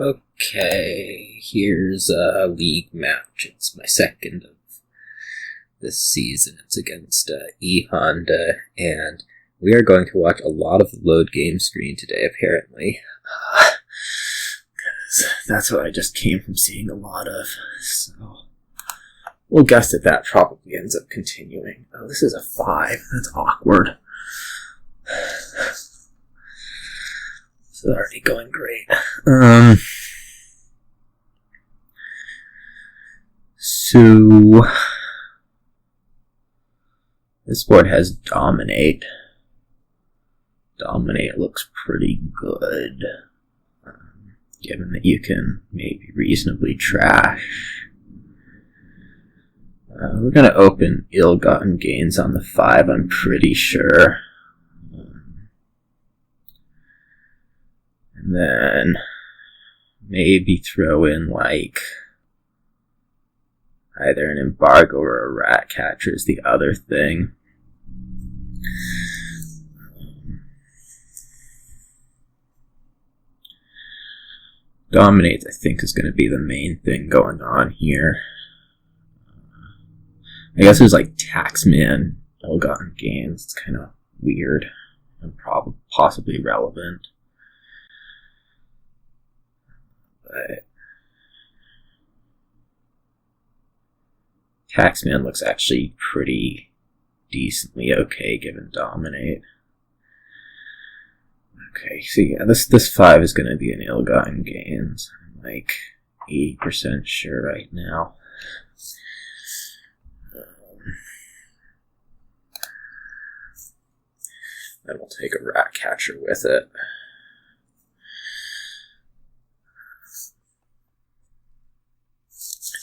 Okay, here's a league match. It's my second of this season. It's against E.Honda, and we are going to watch a lot of load game screen today, apparently. That's what I just came from seeing a lot of, so we'll guess that probably ends up continuing. Oh, this is a 5. That's awkward. This is already going great. So this board has Dominate. Dominate looks pretty good, given that you can maybe reasonably trash. We're going to open Ill-Gotten Gains on the 5, I'm pretty sure. And then maybe throw in like either an Embargo or a Rat Catcher is the other thing. Dominate, I think, is going to be the main thing going on here. I guess there's like Taxman, Ill-Gotten Gains. It's kind of weird and possibly relevant. But Taxman looks actually pretty decently okay given Dominate. Okay, so yeah, this 5 is going to be an Ill-Gotten Gains. I'm like 80% sure right now. Then we'll take a Rat Catcher with it.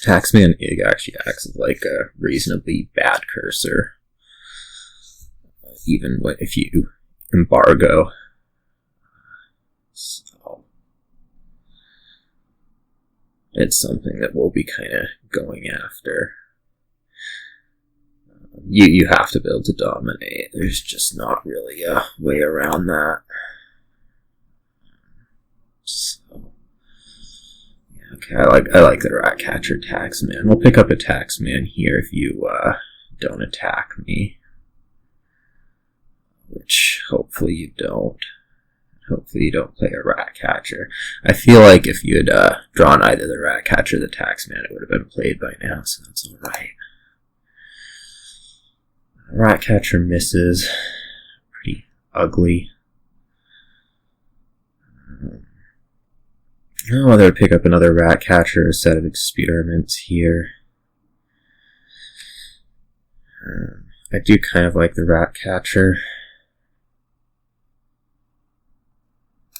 Taxman Ig actually acts as like a reasonably bad cursor, even if you embargo. So it's something that we'll be kind of going after. You have to be able to dominate. There's just not really a way around that. So yeah, okay, I like the Rat Catcher Taxman. We'll pick up a Taxman here if you don't attack me, which hopefully you don't. Hopefully you don't play a Rat Catcher. I feel like if you had drawn either the Rat Catcher or the Taxman, it would have been played by now, so that's alright. Rat Catcher misses. Pretty ugly. Whether I pick up another Rat Catcher or a set of experiments here. I do kind of like the Rat Catcher.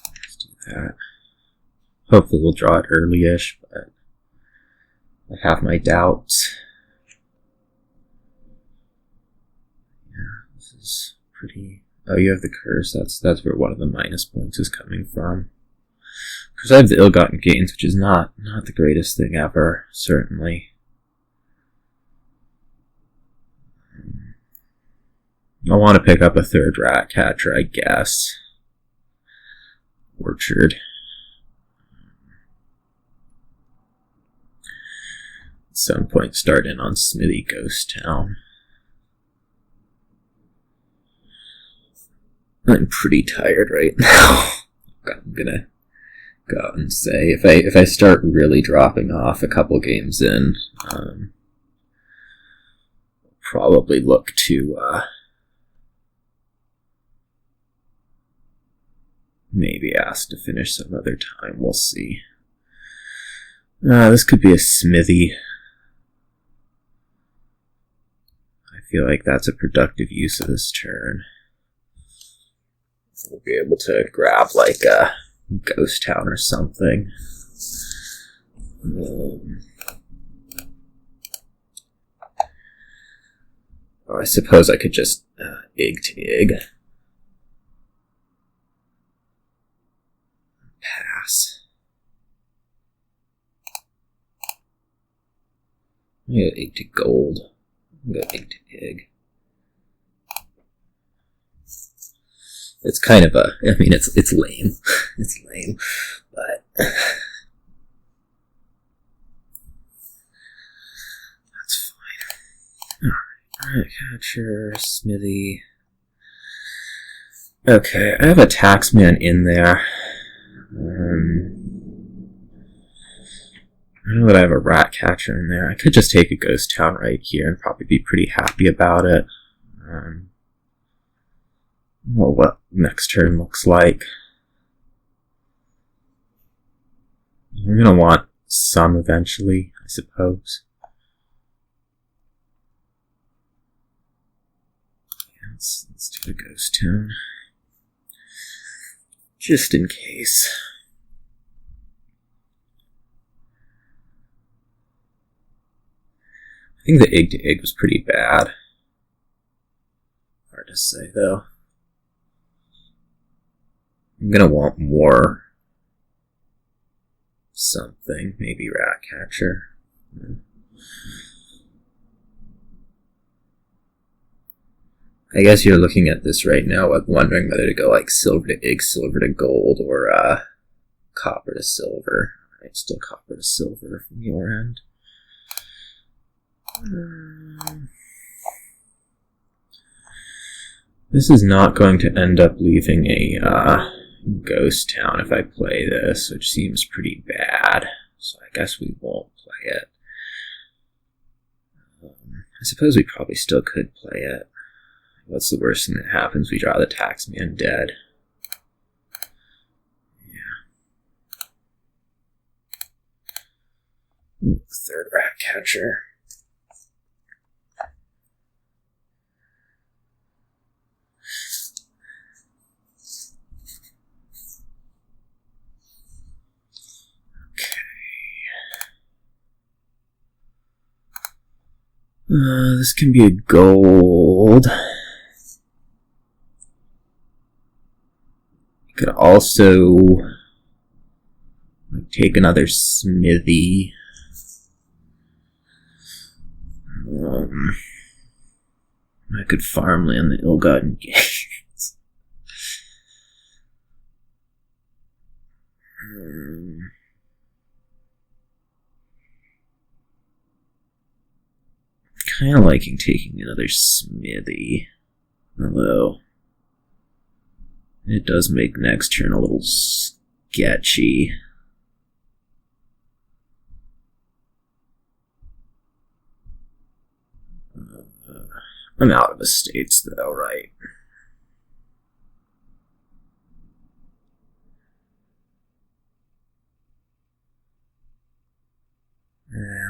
Let's do that. Hopefully we'll draw it early-ish, but I have my doubts. This is pretty... Oh, you have the curse. That's where one of the minus points is coming from. Because I have the Ill-Gotten Gains, which is not the greatest thing ever, certainly. I want to pick up a third Rat Catcher, I guess. Orchard. At some point, start in on Smithy Ghost Town. I'm pretty tired right now. I'm gonna go out and say if I start really dropping off a couple games in, probably look to maybe ask to finish some other time. We'll see. This could be a Smithy. I feel like that's a productive use of this turn. We'll be able to grab like a Ghost Town or something. I suppose I could just Ig to Ig. Pass. I'm gonna go Ig to Gold. I'm gonna go Ig to Ig. It's kind of a, I mean, it's lame. It's lame, but Rat catcher, smithy. Okay, I have a Taxman in there. I know that I have a rat catcher in there. I could just take a ghost town right here and probably be pretty happy about it. Well, what next turn looks like. We're gonna want some eventually, I suppose. Yeah, let's do the ghost town. Just in case. I think the egg to egg was pretty bad. Hard to say though. I'm gonna want more something, maybe rat catcher. I guess you're looking at this right now, wondering whether to go like silver to egg, silver to gold, or copper to silver. Alright, still copper to silver from your end. This is not going to end up leaving a ghost town if I play this, which seems pretty bad. So I guess we won't play it. I suppose we probably still could play it. What's the worst thing that happens? We draw the Taxman dead. Yeah. Third rat catcher. This can be a gold. You could also take another smithy. I could farmland the ill-gotten gains. Kind of liking taking another smithy, although it does make next turn a little sketchy. I'm out of estates though, right?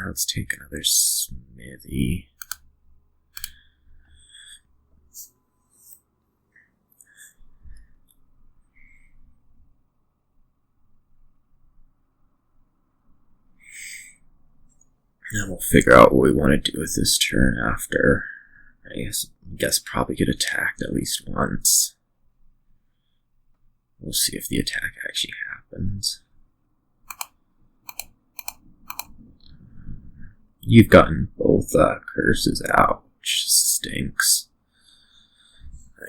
Let's take another smithy. And we'll figure out what we want to do with this turn after. I guess probably get attacked at least once. We'll see if the attack actually happens. You've gotten both curses out, which stinks.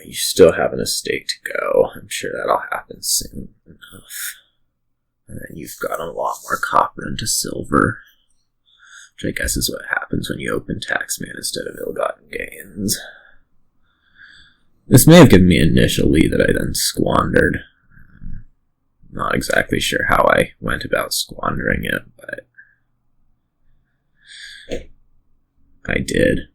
You still have an estate to go. I'm sure that'll happen soon enough. And then you've got a lot more copper into silver. Which I guess is what happens when you open Taxman instead of ill-gotten gains. This may have given me an initial lead that I then squandered. Not exactly sure how I went about squandering it, but I did.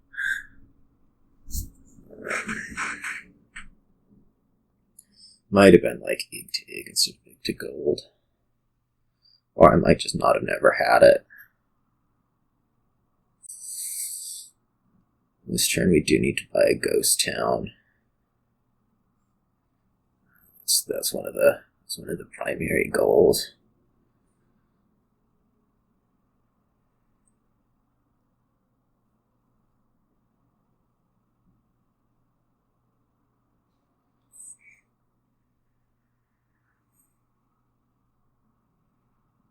Might have been like egg to egg instead of egg to gold. Or I might just not have never had it. This turn we do need to buy a ghost town. That's one of the primary goals.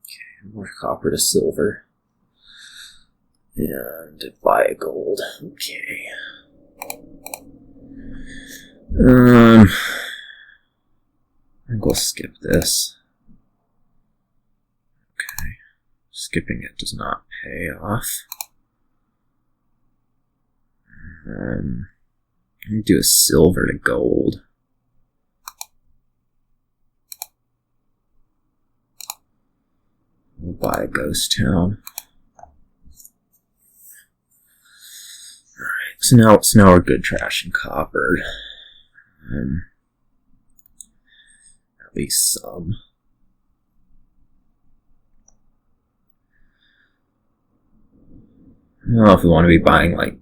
Okay, more copper to silver. And buy a gold. Okay. I think we'll skip this. Okay. Skipping it does not pay off. I'm gonna do a silver to gold. We'll buy a ghost town. Alright, so now we're good trash and coppered. At least some. I don't know if we want to be buying like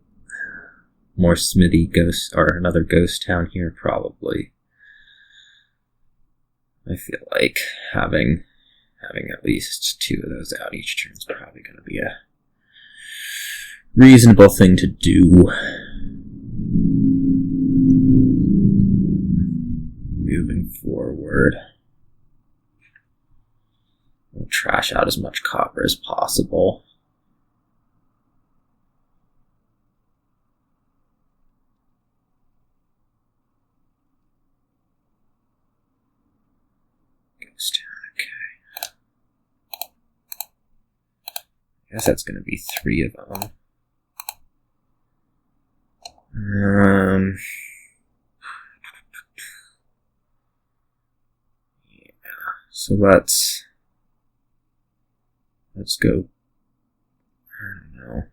more smithy ghosts or another ghost town here, probably. I feel like having at least 2 of those out each turn is probably going to be a reasonable thing to do. Moving forward, we'll trash out as much copper as possible. Okay. I guess that's going to be 3 of them. Yeah. So let's go. I don't know.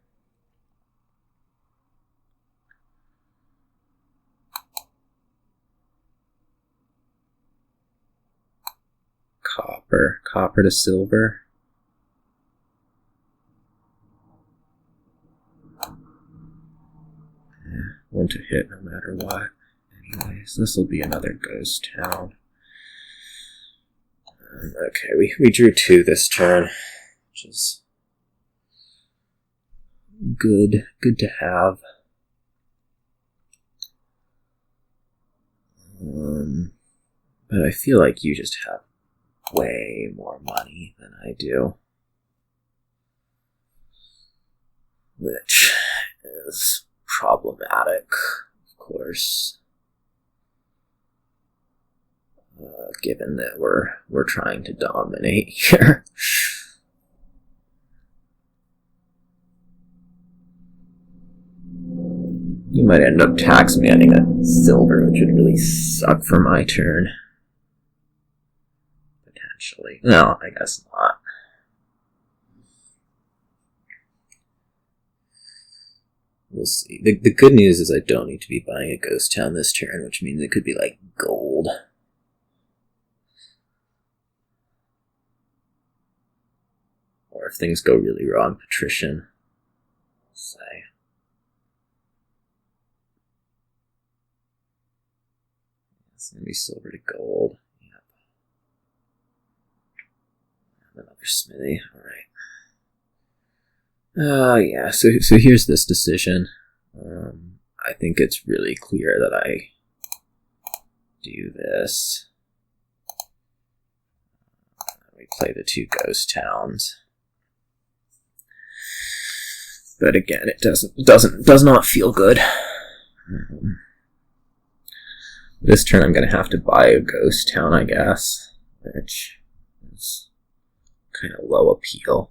Copper to silver. Yeah, 1 to hit no matter what. Anyways, this will be another ghost town. Okay, we drew 2 this turn, which is good to have. But I feel like you just have way more money than I do, which is problematic, of course, given that we're trying to dominate here. You might end up taxmanning a silver, which would really suck for my turn. Potentially. No, I guess not. We'll see. The good news is I don't need to be buying a ghost town this turn, which means it could be like gold. Or if things go really wrong, patrician. Say. It's going to be silver to gold. Yep. Another smithy. Alright. Yeah, so here's this decision. I think it's really clear that I do this. We play the 2 ghost towns. But again, it does not feel good. This turn I'm going to have to buy a ghost town, I guess, which is kind of low appeal.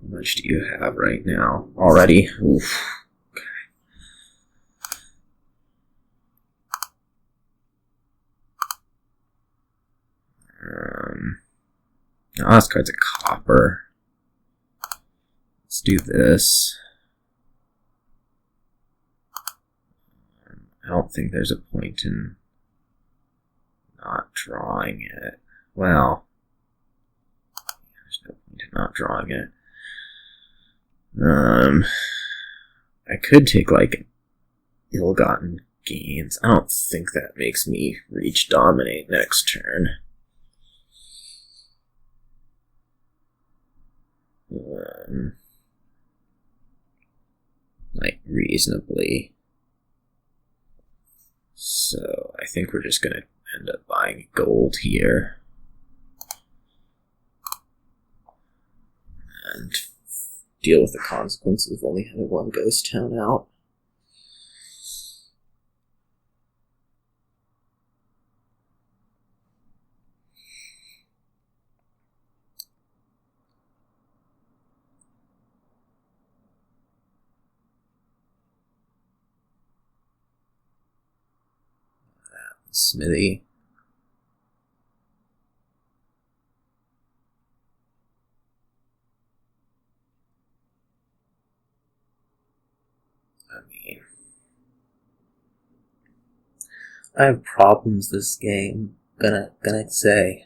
How much do you have right now already? Oof. Last card's a copper. Let's do this. I don't think there's a point in not drawing it. Well, there's no point in not drawing it. I could take like ill-gotten gains. I don't think that makes me reach dominate next turn. Like reasonably. So I think we're just gonna end up buying gold here. And deal with the consequences of only having 1 ghost town out. smithy. I mean, I have problems this game, gonna say.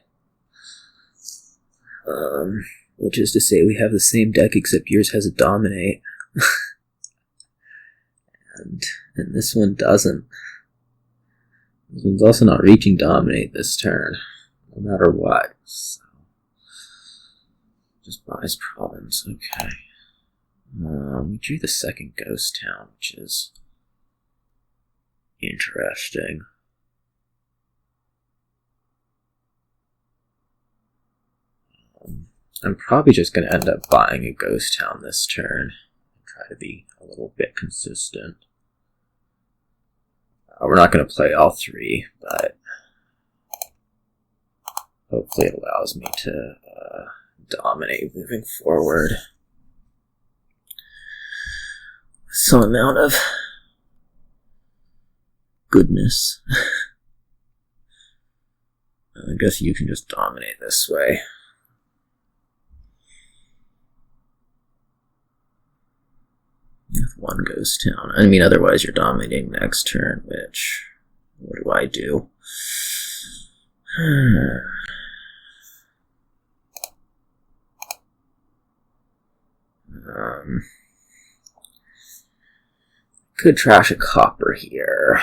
Which is to say we have the same deck except yours has a dominate. and this one doesn't. This one's also not reaching dominate this turn, no matter what. So, just buys province, okay. We drew the second ghost town, which is interesting. I'm probably just going to end up buying a ghost town this turn and try to be a little bit consistent. We're not going to play all three, but hopefully it allows me to dominate moving forward. Some amount of goodness. I guess you can just dominate this way. If one ghost town. I mean, otherwise you're dominating next turn, which... what do? Could trash a copper here.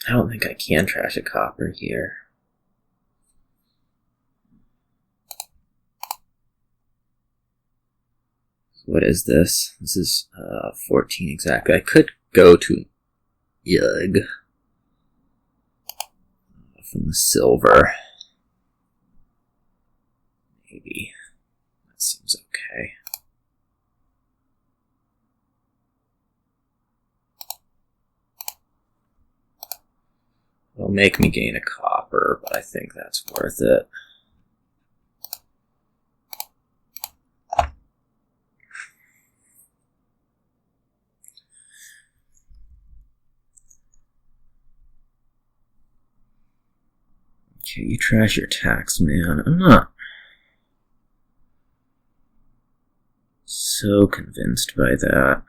I don't think I can trash a copper here. What is this? This is 14 exactly. I could go to Yug from the silver. Maybe. That seems okay. It'll make me gain a copper, but I think that's worth it. Okay, you trash your Taxman. I'm not so convinced by that.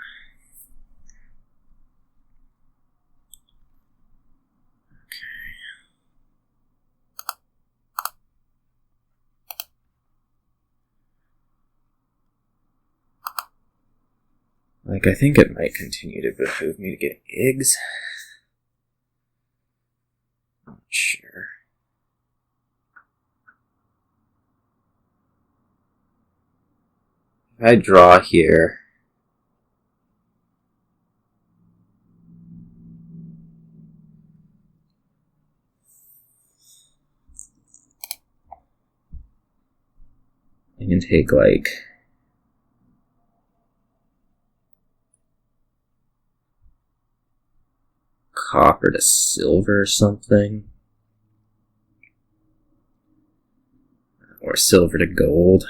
Like, I think it might continue to behoove me to get eggs. Not sure. If I draw here, I can take, like, copper to silver or something. Or silver to gold.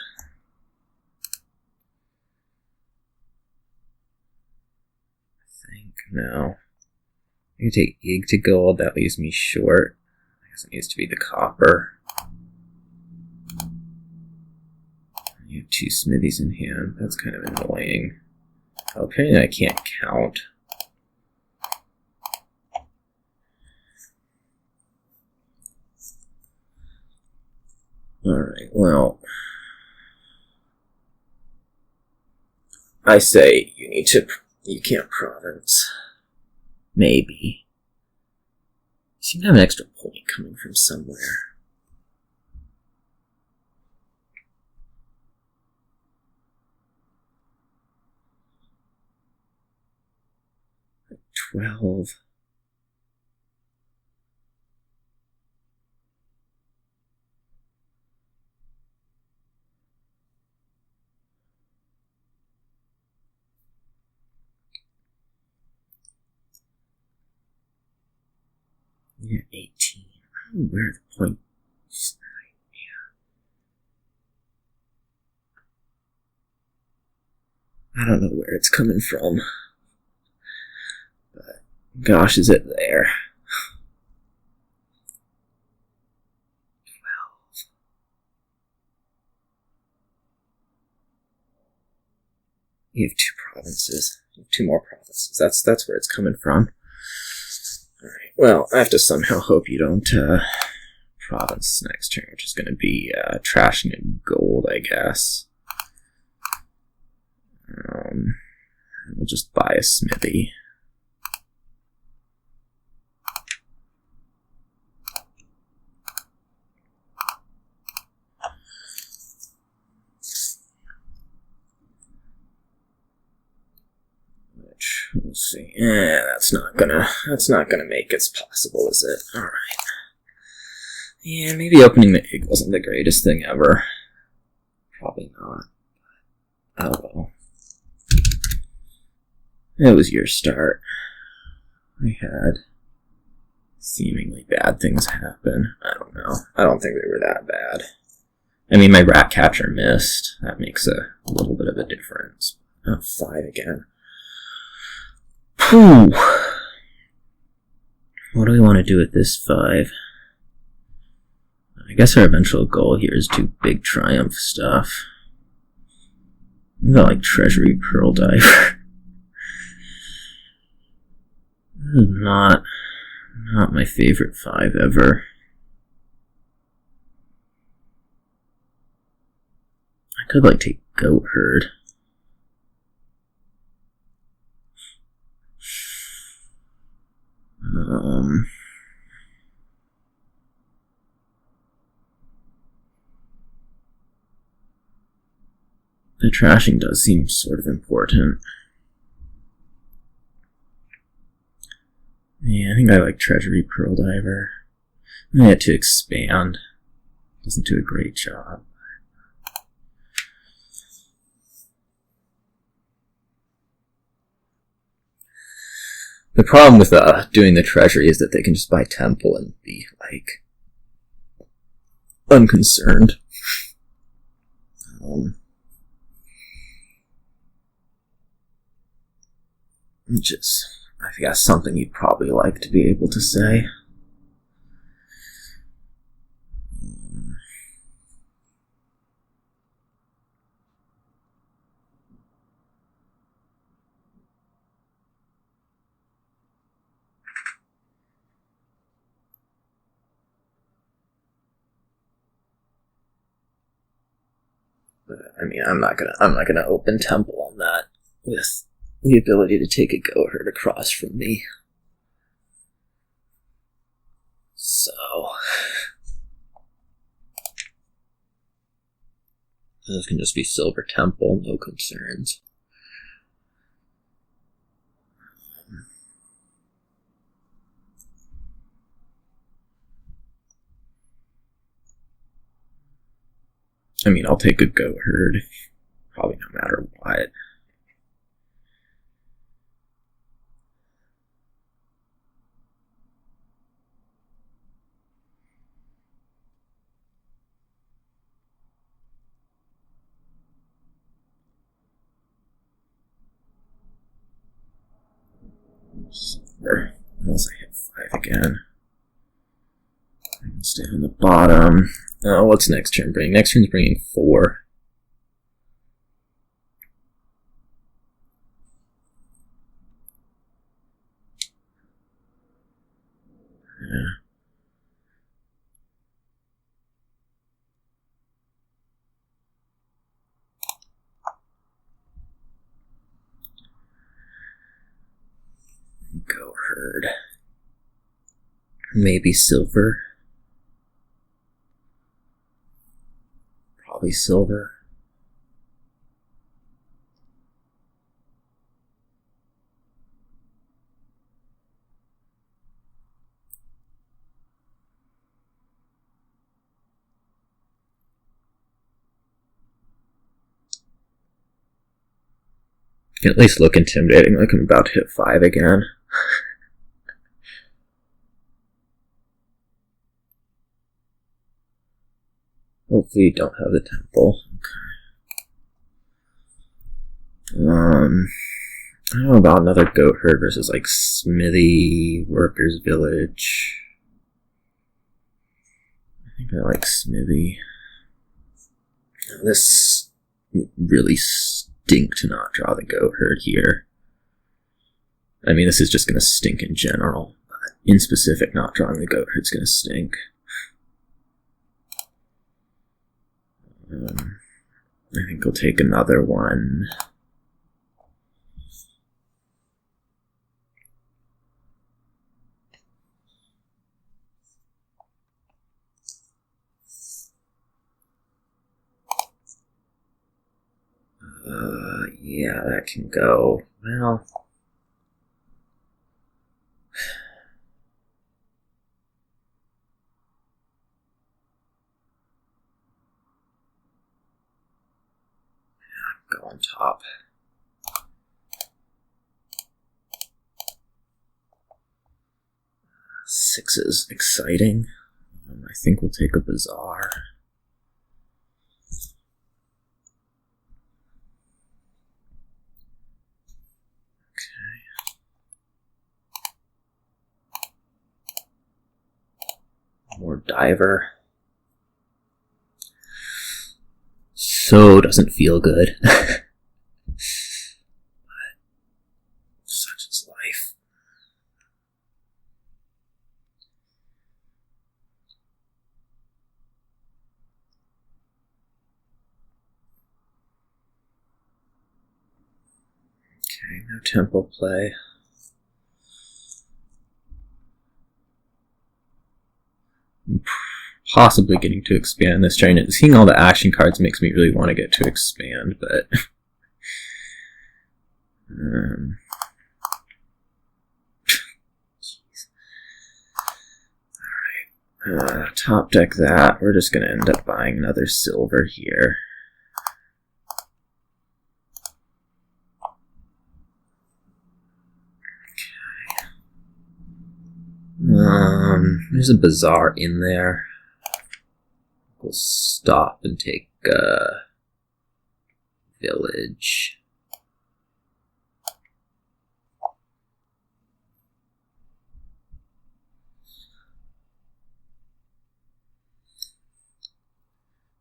I think, no. I can take egg to gold, that leaves me short. I guess it needs to be the copper. You have two smithies in hand, that's kind of annoying. Oh, apparently I can't count. Alright, well, I say you can't province. Maybe. You seem to have an extra point coming from somewhere. Like 12. Yeah, 18. I don't know where the point is. I don't know where it's coming from. But gosh, is it there? 12. You have 2 provinces. You have 2 more provinces. That's where it's coming from. Alright, well, I have to somehow hope you don't province next turn, which is going to be trashing in gold, I guess. We'll just buy a smithy. Which we'll see. That's not gonna make it possible, is it? All right. Yeah, maybe opening the egg wasn't the greatest thing ever. Probably not. Oh well. It was your start. I had seemingly bad things happen. I don't know. I don't think they were that bad. I mean, my rat catcher missed. That makes a little bit of a difference. Oh, 5 again. Whew. What do we want to do with this 5? I guess our eventual goal here is to big triumph stuff. Maybe like Treasury Pearl Diver. This is not my favorite 5 ever. I could like take Goat Herd. The trashing does seem sort of important. Yeah, I think I like Treasury Pearl Diver. I had to expand. Doesn't do a great job. The problem with doing the treasury is that they can just buy temple and be, like, unconcerned. Which is, I guess, something you'd probably like to be able to say. But, I mean, I'm not gonna open temple on that with the ability to take a Goat Herd across from me. So this can just be Silver Temple, no concerns. I mean, I'll take a Goat Herd, probably no matter what. Unless I hit 5 again. I can stay on the bottom. Oh, what's next turn bring? Next turn's bringing 4. Yeah. Goat Herd. Maybe silver. Probably silver. Can at least look intimidating, like I'm about to hit 5 again. Hopefully you don't have the temple. Okay. I don't know about another goat herd versus like Smithy Workers Village. I think I like Smithy. This really stink to not draw the goat herd here. I mean, this is just going to stink in general, but in specific, not drawing the goat herd's going to stink. I think I'll take another one. Yeah, that can go. Well, go on top. Six is exciting. I think we'll take a bazaar. More diver. So doesn't feel good. But such is life. Okay, no tempo play. Possibly getting to expand this. Seeing all the action cards makes me really want to get to expand, but alright. Top deck that. We're just gonna end up buying another silver here. Okay. There's a bazaar in there. We'll stop and take village.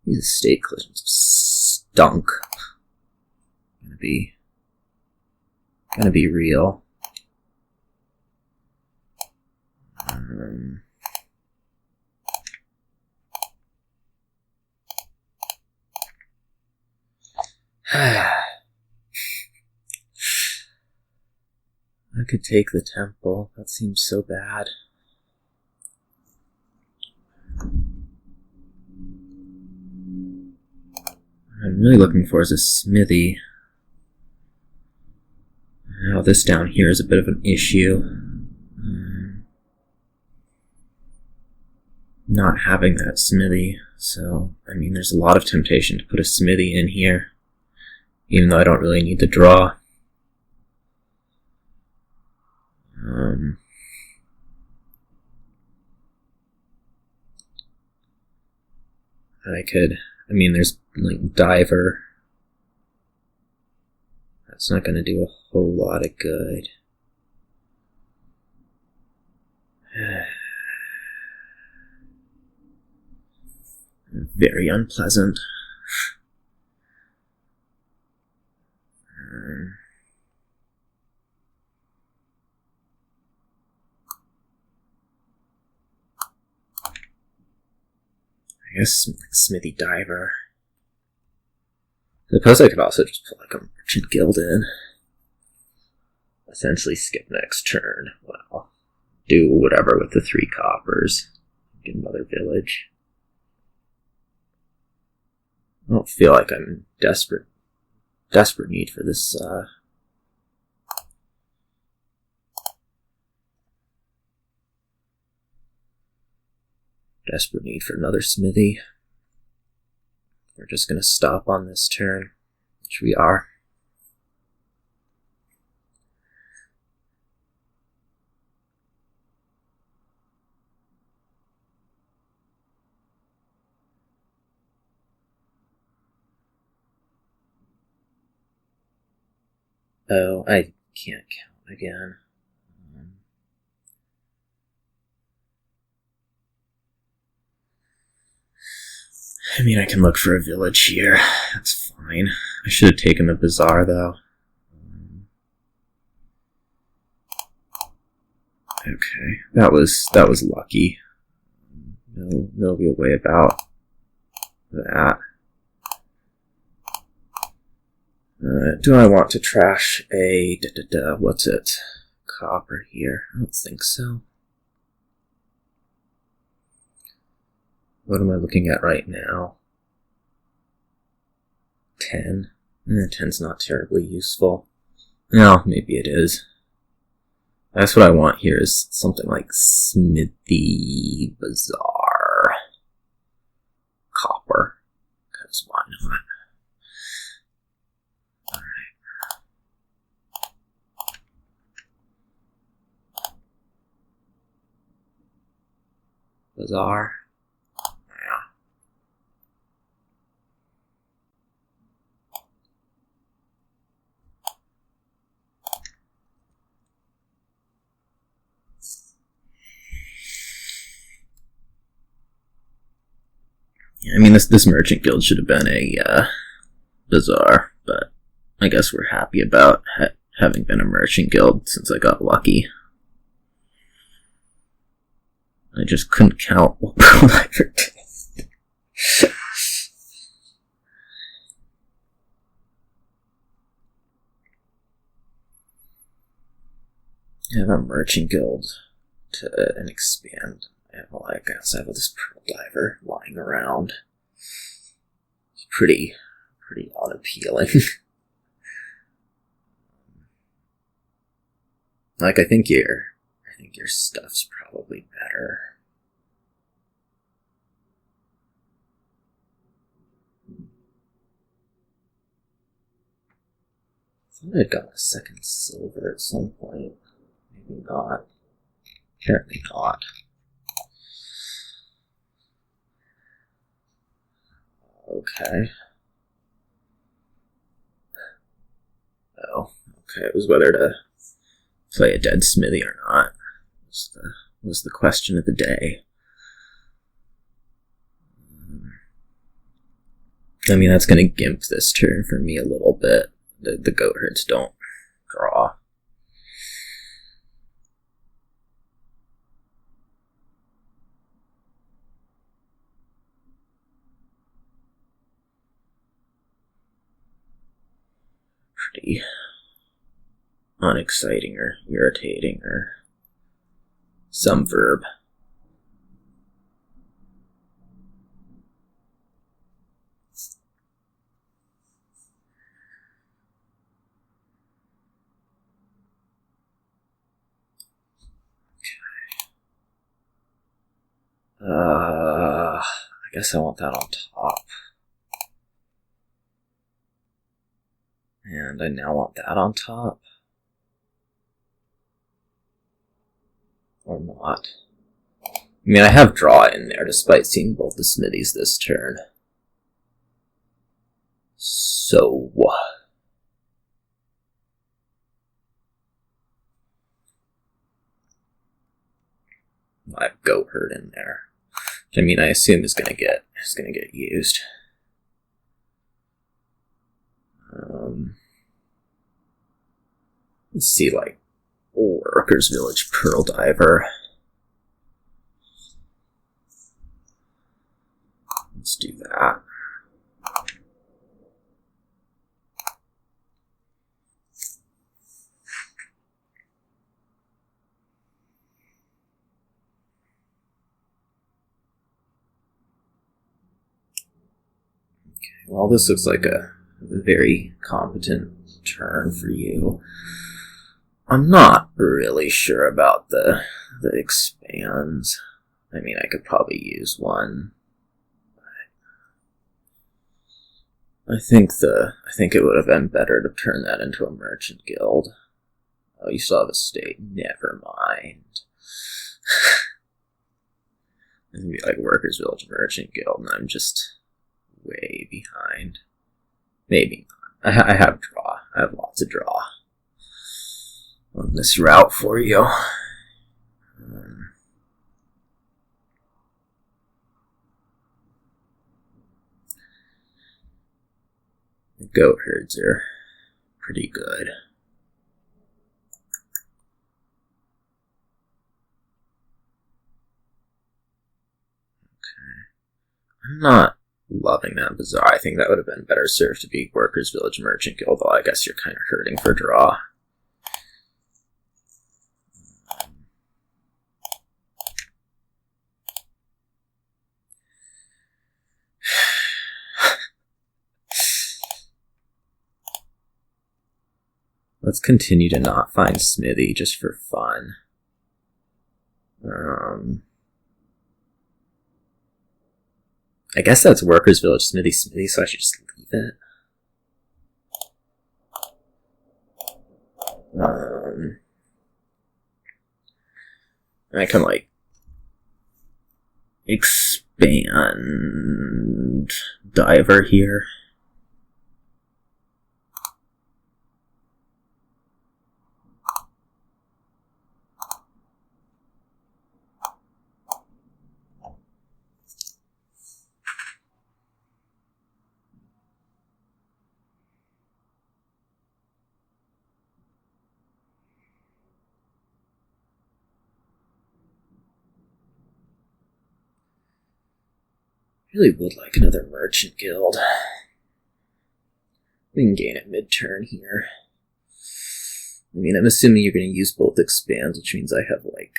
These estate collisions stunk. Gonna be real. I could take the temple. That seems so bad. What I'm really looking for is a smithy. Now this down here is a bit of an issue. Not having that smithy. So, I mean, there's a lot of temptation to put a smithy in here. Even though I don't really need to draw. There's like diver. That's not going to do a whole lot of good. Very unpleasant. I guess Smithy Diver. I suppose I could also just put like a Merchant Guild in. Essentially skip next turn. Well, do whatever with the 3 coppers. Get another village. I don't feel like I'm in desperate need for this, desperate need for another smithy. We're just going to stop on this turn, which we are. Oh, I can't count again. I mean, I can look for a village here. That's fine. I should have taken the bazaar, though. Okay, that was lucky. No real way about that. Do I want to trash a what's it? Copper here? I don't think so. What am I looking at right now? 10. 10's not terribly useful. No, maybe it is. That's what I want here is something like Smithy Bazaar. Copper. Because why not? Alright. Bazaar. I mean, this merchant guild should have been a bazaar, but I guess we're happy about having been a merchant guild since I got lucky. I just couldn't count what pearl diver did. I have a merchant guild and expand. Well, I guess I have this pearl diver lying around. It's pretty unappealing. Like, I think your stuff's probably better. I thought I'd got a second silver at some point. Maybe not. Apparently not. Okay. Oh, okay. It was whether to play a dead smithy or not. Was the question of the day. I mean, that's going to gimp this turn for me a little bit. The goat herds don't draw. Pretty unexciting or irritating or some verb. I guess I want that on top. And I now want that on top. Or not. I mean, I have draw in there despite seeing both the smithies this turn. So... I have goat herd in there. Which, I mean, I assume is gonna get used. Let's see, like, Workers Village Pearl Diver. Let's do that. Okay, well, this looks like a very competent turn for you. I'm not really sure about the expands. I mean, I could probably use one. I think it would have been better to turn that into a merchant guild. Oh, you still have a state. Never mind. It's gonna be like Workers Village Merchant Guild, and I'm just way behind. Maybe not. I have draw. I have lots of draw. on this route for you. The goat herds are pretty good. Okay. I'm not loving that bazaar. I think that would have been better served to be Workers' Village Merchant Guild, although I guess you're kind of hurting for draw. Let's continue to not find Smithy just for fun. I guess that's Workers' Village Smithy, so I should just leave it. I can, like, expand Diver here. Really would like another merchant guild. We can gain at mid-turn here. I mean, I'm assuming you're going to use both expands, which means I have, like,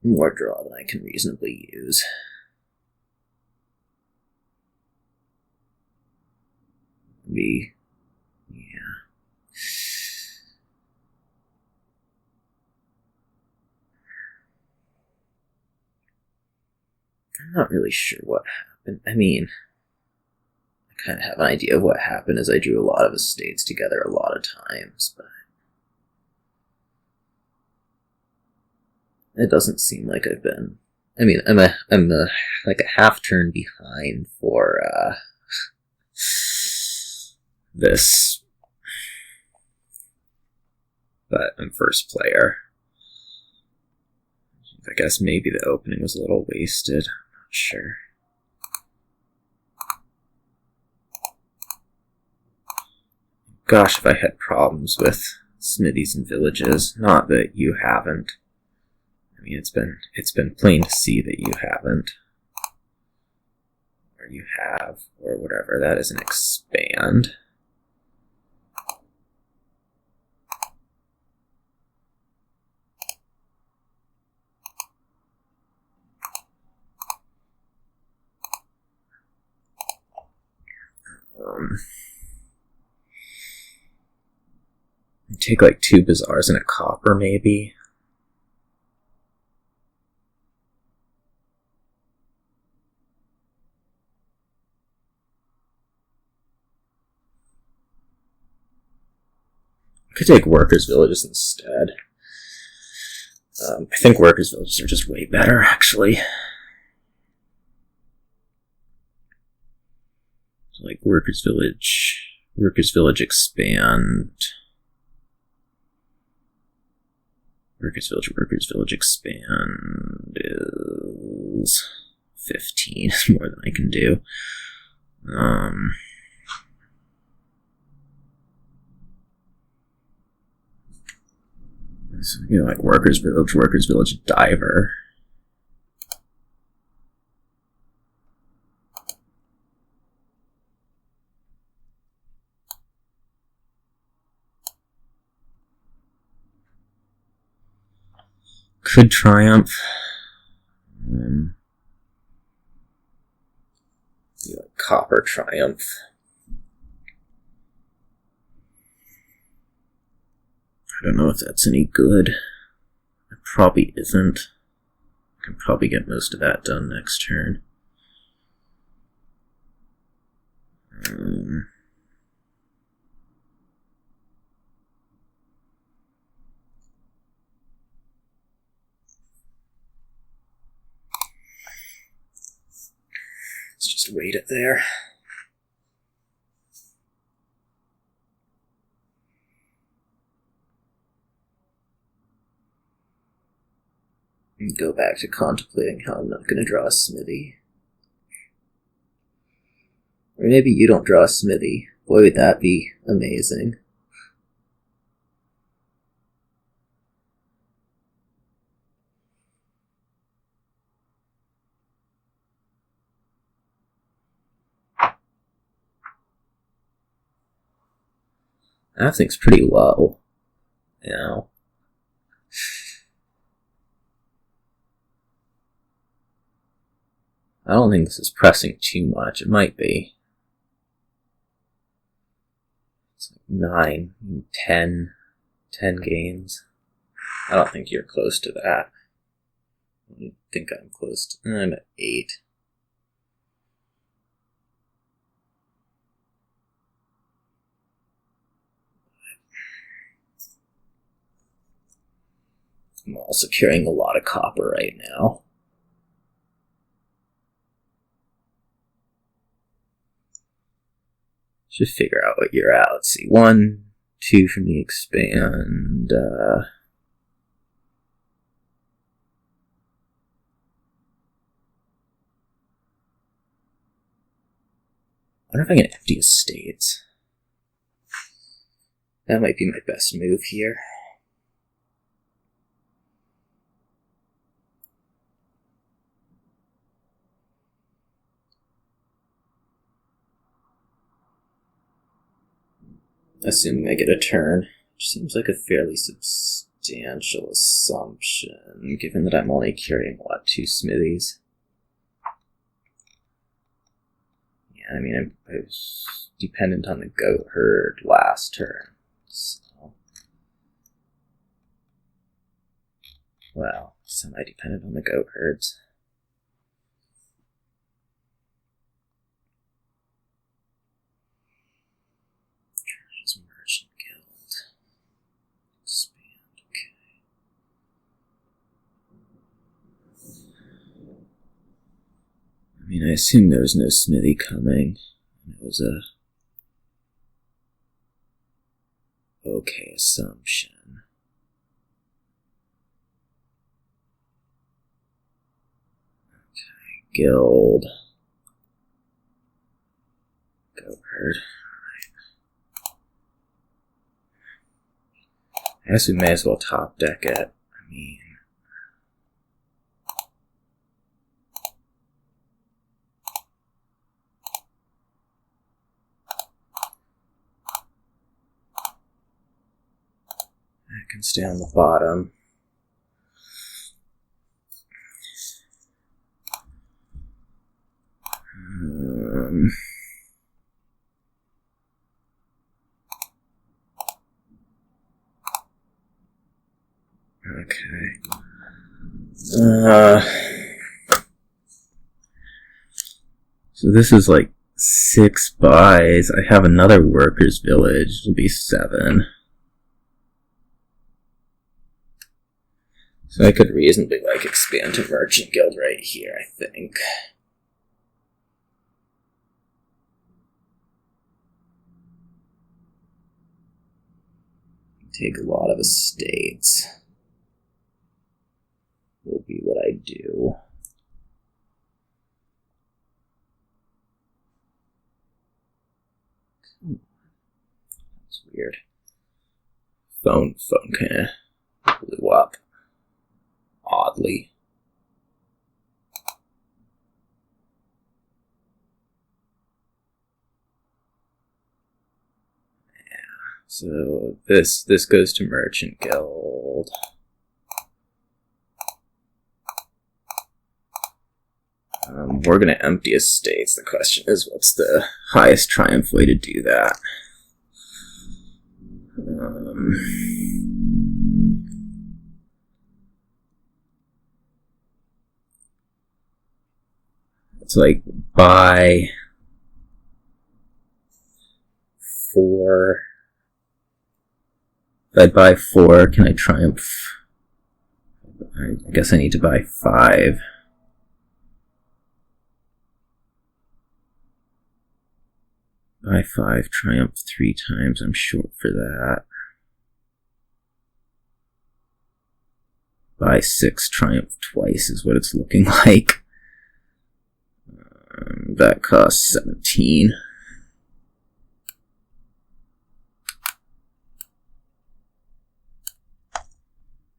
more draw than I can reasonably use. I'm not really sure what happened. I mean, I kind of have an idea of what happened as I drew a lot of estates together a lot of times, but it doesn't seem like I've been. I mean, I'm like a half turn behind for this, but I'm first player. I guess maybe the opening was a little wasted. I'm not sure. Gosh, if I had problems with smithies and villages. Not that you haven't. I mean, it's been plain to see that you haven't. Or you have, or whatever. That is an expand. Take like 2 bazaars and a copper, maybe. I could take workers' villages instead. I think workers' villages are just way better, actually. Like workers' village expand. Workers' village expand is 15. Is more than I can do. So, you know, like workers' village diver. Could triumph. Copper triumph. I don't know if that's any good. It probably isn't. I can probably get most of that done next turn. Let's just wait it there. And go back to contemplating how I'm not going to draw a smithy. Or maybe you don't draw a smithy. Boy, would that be amazing. That thing's pretty low, you know. I don't think this is pressing too much. It might be. It's like 9, 10 games. I don't think you're close to that. I think I'm close to... I'm at 8. I'm also carrying a lot of copper right now. Should figure out what you're at. Let's see. 1, 2 from the expand. I wonder if I can empty estates. That might be my best move here. Assuming I get a turn, which seems like a fairly substantial assumption, given that I'm only carrying, 2 smithies? Yeah, I mean, I was dependent on the goat herd last turn, so... Well, semi-dependent on the goat herds. Merchant Guild. Expand, okay. I mean, I assume there was no smithy coming. It was a... okay assumption. Okay, guild. Goat herd. I guess we may as well top deck it. I mean... that can stay on the bottom. Okay. So this is like 6 buys. I have another workers' village. It'll be 7. So I could reasonably expand to Merchant Guild right here, I think. Take a lot of estates. Will be what I do. That's weird. Phone kind of blew up. Oddly. Yeah. So this goes to Merchant Guild. We're going to empty estates. The question is, what's the highest triumph way to do that? It's like buy 4. If I buy 4, can I triumph? I guess I need to buy 5. Buy 5, triumph 3 times. I'm short for that. Buy 6, triumph twice is what it's looking like. That costs 17.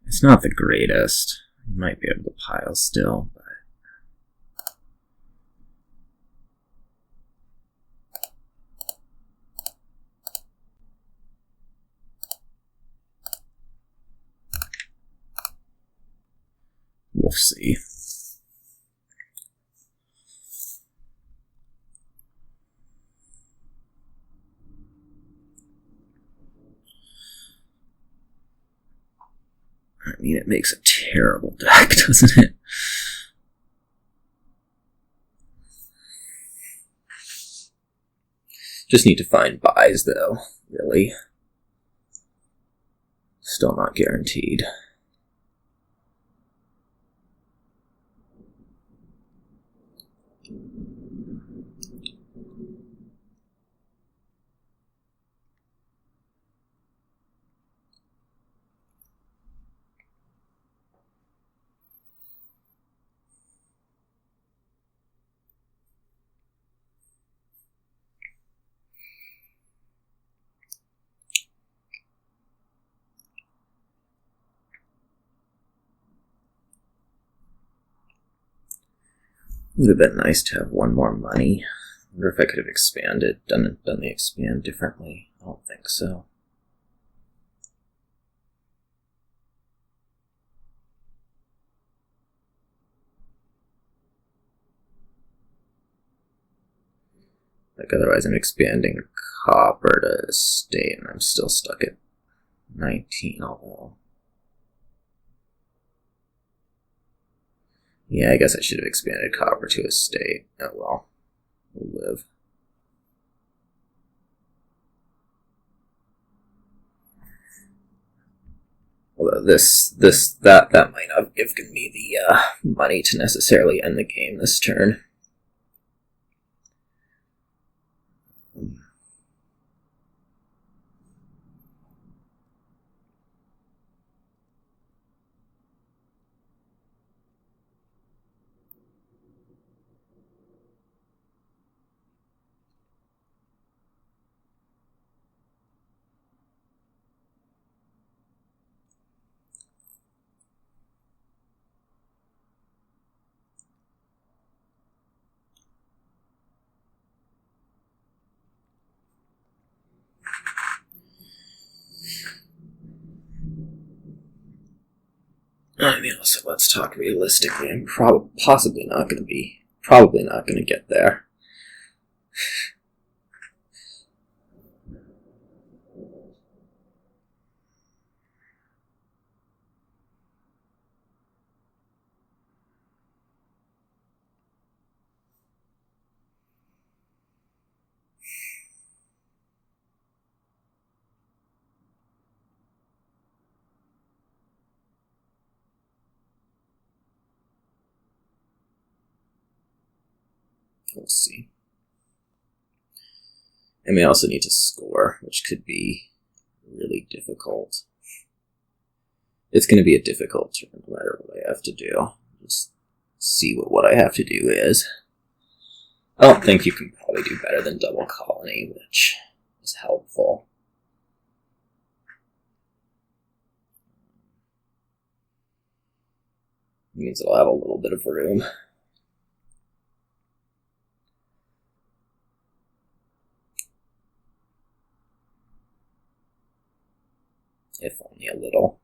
It's not the greatest. You might be able to pile still, but we'll see. I mean, it makes a terrible deck, doesn't it? Just need to find buys, though, really. Still not guaranteed. Would have been nice to have one more money. I wonder if I could have expanded, done the expand differently. I don't think so. Like, otherwise I'm expanding copper to estate, and I'm still stuck at 19, although... Yeah, I guess I should have expanded copper to estate. Oh well. We'll live. Although that might not have given me the money to necessarily end the game this turn. I mean, also, let's talk realistically. I'm probably not going to get there. We'll see. I may also need to score, which could be really difficult. It's going to be a difficult turn no matter what I have to do. Just see what I have to do is. I don't think you can probably do better than double colony, which is helpful. It means it'll have a little bit of room. If only a little.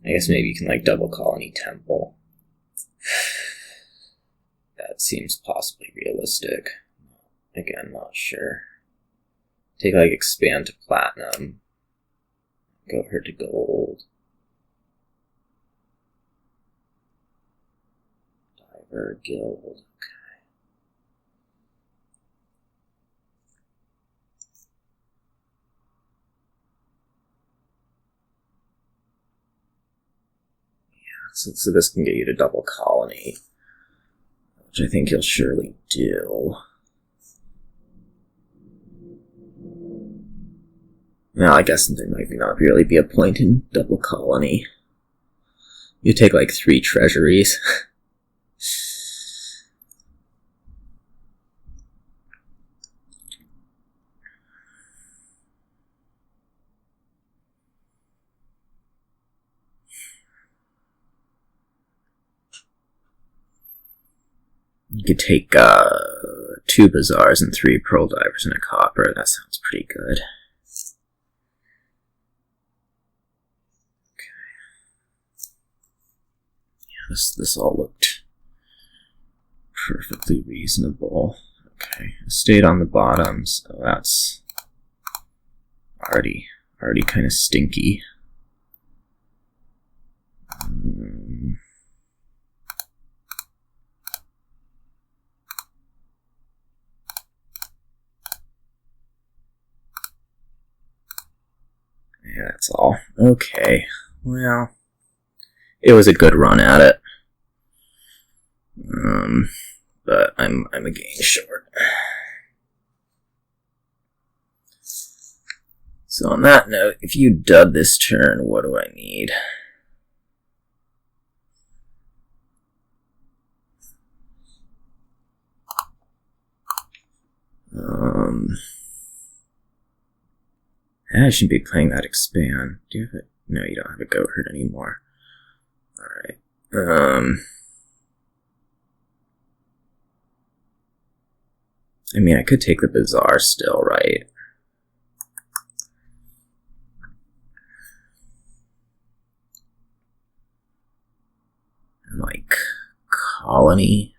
I guess maybe you can, like, double colony temple. That seems possibly realistic. Again, not sure. Take, like, expand to platinum. Go her to gold. Diver guild. So this can get you to double colony, which I think you'll surely do. Now, I guess there might not really be a point in double colony. You take like 3 treasuries. You could take 2 bazaars and 3 pearl divers and a copper. That sounds pretty good. This all looked perfectly reasonable. Okay, stayed on the bottom, so that's already kind of stinky. Yeah, that's all. Okay, well, it was a good run at it. But I'm a gain short. So on that note, if you dud this turn, what do I need? I shouldn't be playing that expand. Do you have it? No, you don't have a goat herd anymore. Alright. I mean, I could take the bazaar still, right? And like, colony.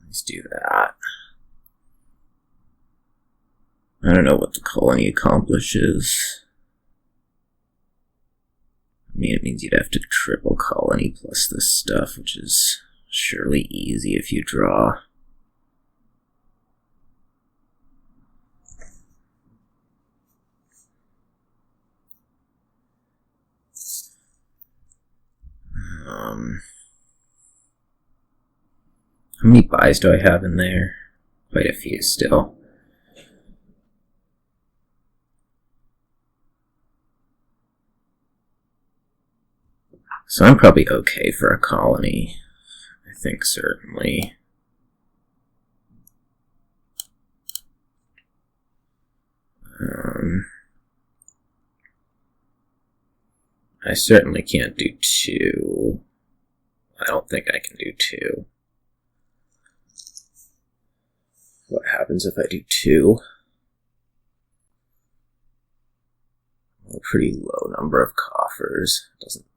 Let's do that. I don't know what the colony accomplishes. I mean, it means you'd have to triple colony plus this stuff, which is surely easy if you draw. How many buys do I have in there? Quite a few still. So I'm probably okay for a colony. I think certainly. I certainly can't do 2. I don't think I can do 2. What happens if I do 2? A pretty low number of coffers.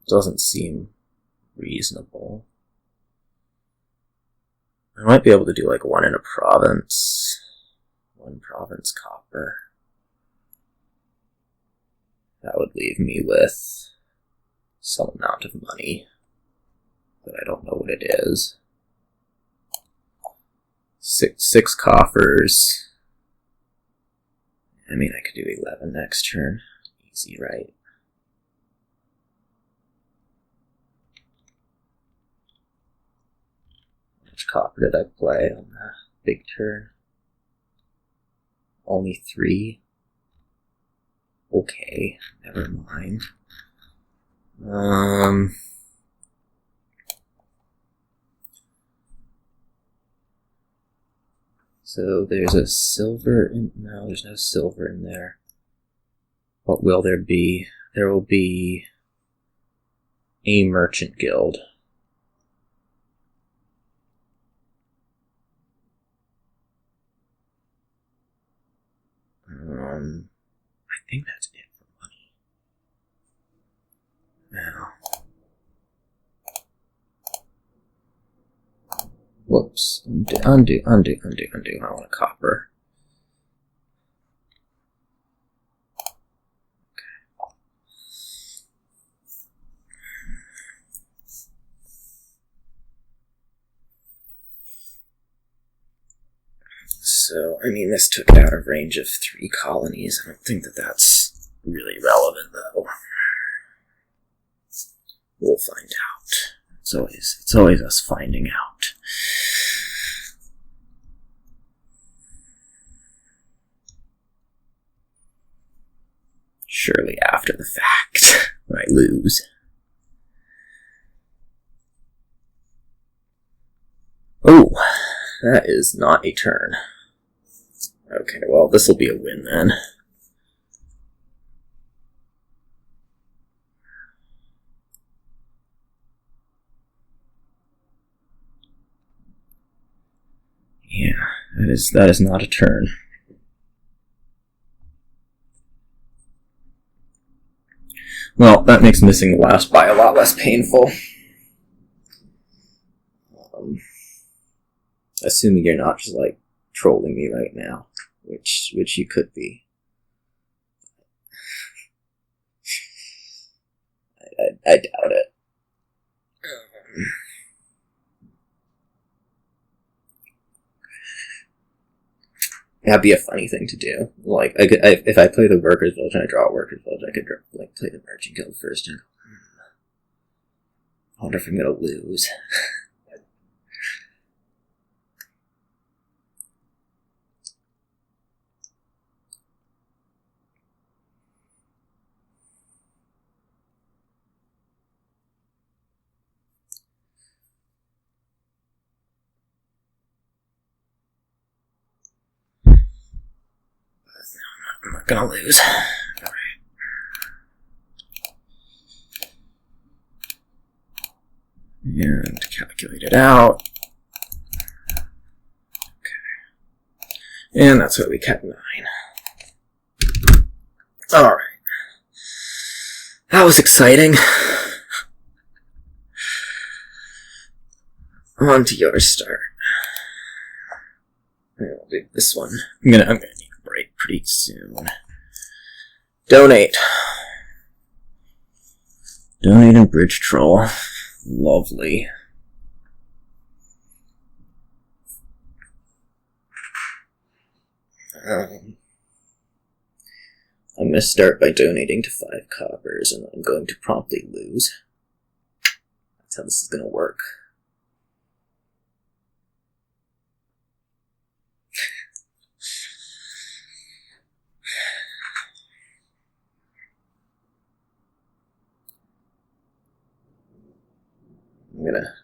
Doesn't seem reasonable. I might be able to do like 1 in a province. 1 province copper. That would leave me with some amount of money, but I don't know what it is. 6 coffers. I mean, I could do 11 next turn. Easy, right? How much copper did I play on the big turn? Only 3. Okay, never mind. So there's a silver in... No, there's no silver in there. What will there be? There will be a merchant guild. I think that's it for money. Now. Whoops. Undo. I want a copper. Okay. So, I mean, this took it out of range of 3 colonies. I don't think that that's really relevant, though. We'll find out. It's always us finding out. Surely after the fact, when I lose. Oh, that is not a turn. Okay, well, this will be a win then. Yeah, that is not a turn. Well, that makes missing the last buy a lot less painful. Assuming you're not just, like, trolling me right now, which you could be. I doubt it. That'd be a funny thing to do. Like, if I play the Workers' Village and I draw a Workers' Village, I could like play the Merchant Guild first and I wonder if I'm gonna lose. I'm not gonna lose. Alright. And calculate it out. Okay. And that's why we kept 9. Alright. That was exciting. On to your start. I'll do this one. I'm gonna need a break pretty soon. Donate. Donate and bridge troll. Lovely. I'm going to start by donating to 5 coppers, and I'm going to promptly lose. That's how this is going to work.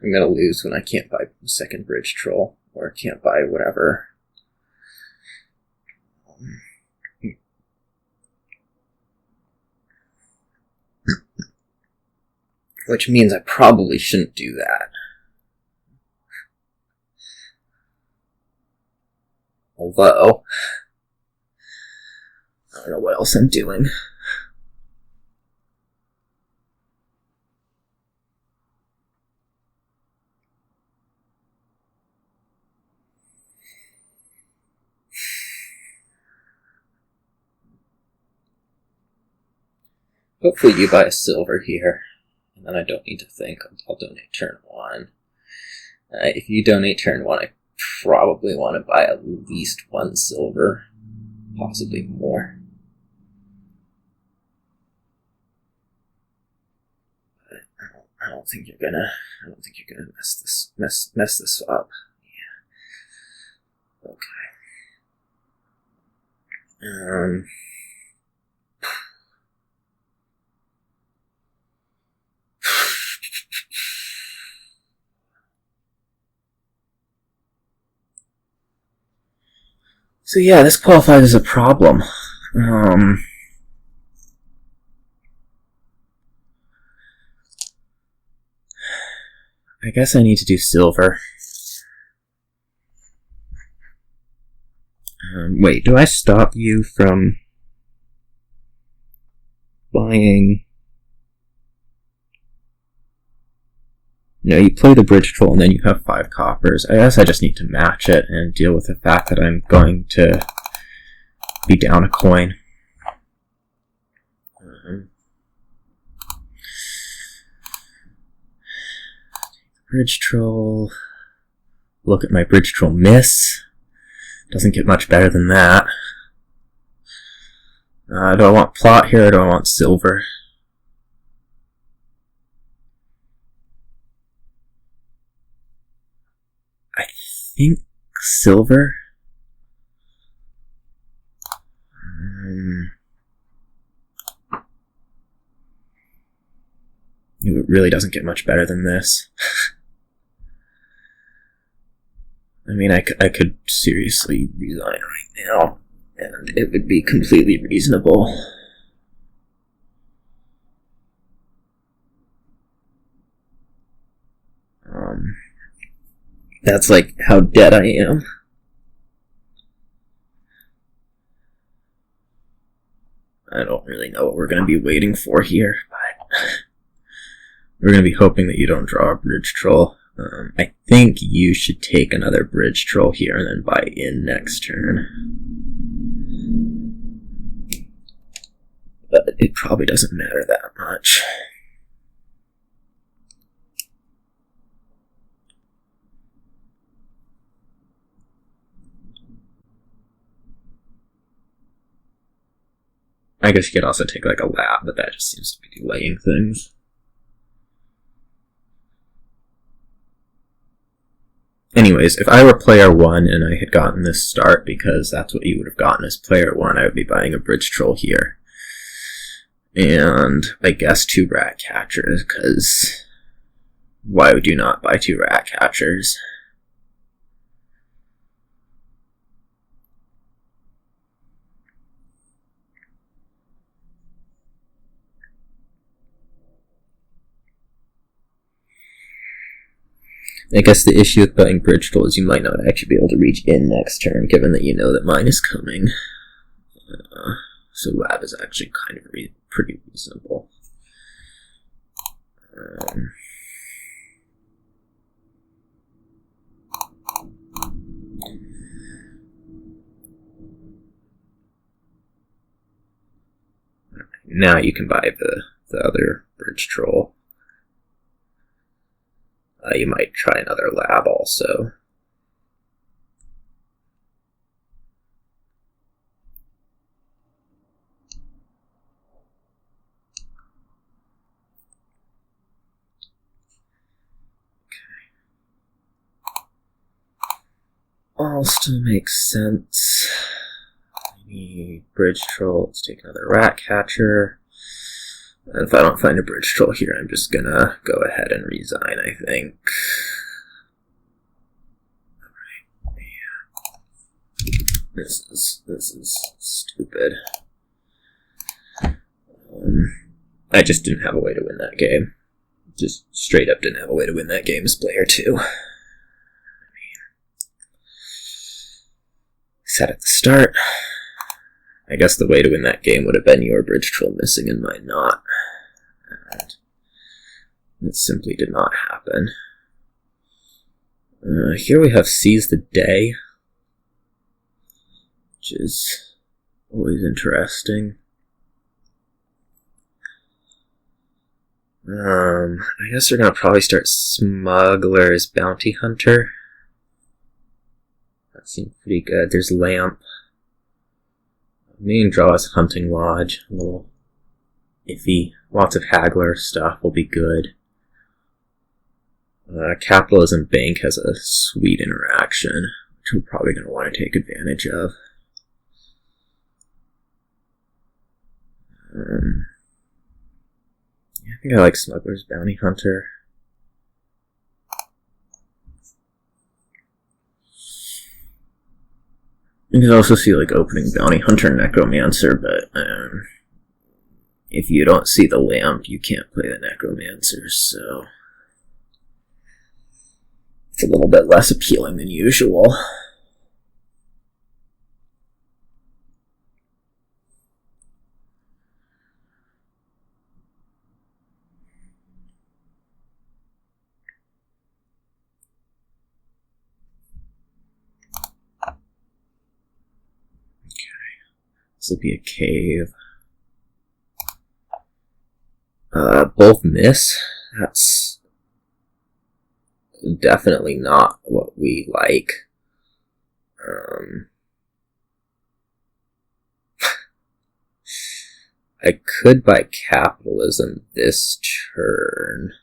I'm gonna lose when I can't buy a second bridge troll, or can't buy whatever. Which means I probably shouldn't do that. Although, I don't know what else I'm doing. Hopefully you buy a silver here, and then I don't need to think. I'll donate turn 1. If you donate turn 1, I probably want to buy at least 1 silver, possibly more. But I don't think you're gonna mess this up. Yeah. Okay. So yeah, this qualifies as a problem. I guess I need to do silver. Wait, do I stop you from buying... You know, you play the bridge troll and then you have 5 coppers. I guess I just need to match it and deal with the fact that I'm going to be down a coin. Bridge troll. Look at my bridge troll miss. Doesn't get much better than that. Do I want plot here or do I want silver? I think silver. It really doesn't get much better than this. I mean, I could seriously resign right now, and it would be completely reasonable. That's like how dead I am. I don't really know what we're going to be waiting for here, but we're going to be hoping that you don't draw a bridge troll. I think you should take another bridge troll here and then buy in next turn. But it probably doesn't matter that much. I guess you could also take like a lab, but that just seems to be delaying things. Anyways, if I were player 1 and I had gotten this start, because that's what you would have gotten as player 1, I would be buying a bridge troll here. And I guess 2 rat catchers, because why would you not buy 2 rat catchers? I guess the issue with buying bridge troll is you might not actually be able to reach in next turn, given that you know that mine is coming. So lab is actually kind of pretty reasonable. Now you can buy the other bridge troll. You might try another lab also. All still makes sense. Maybe bridge troll. Let's take another rat catcher. And if I don't find a bridge troll here, I'm just gonna go ahead and resign, I think. Alright, yeah. This is stupid. I just didn't have a way to win that game. Just straight up didn't have a way to win that game as player 2. Said at the start. I guess the way to win that game would have been your bridge troll missing and mine not. And it simply did not happen. Here we have Seize the Day, which is always interesting. I guess they're gonna probably start Smuggler's Bounty Hunter. That seemed pretty good. There's Lamp. Main draw is Hunting Lodge. A little iffy. Lots of Haggler stuff will be good. Capitalism Bank has a sweet interaction, which we're probably going to want to take advantage of. I think I like Smuggler's Bounty Hunter. You can also see like opening Bounty Hunter Necromancer, but if you don't see the lamp, you can't play the Necromancer, so it's a little bit less appealing than usual. This will be a cave. Both miss. That's definitely not what we like. I could buy capitalism this turn,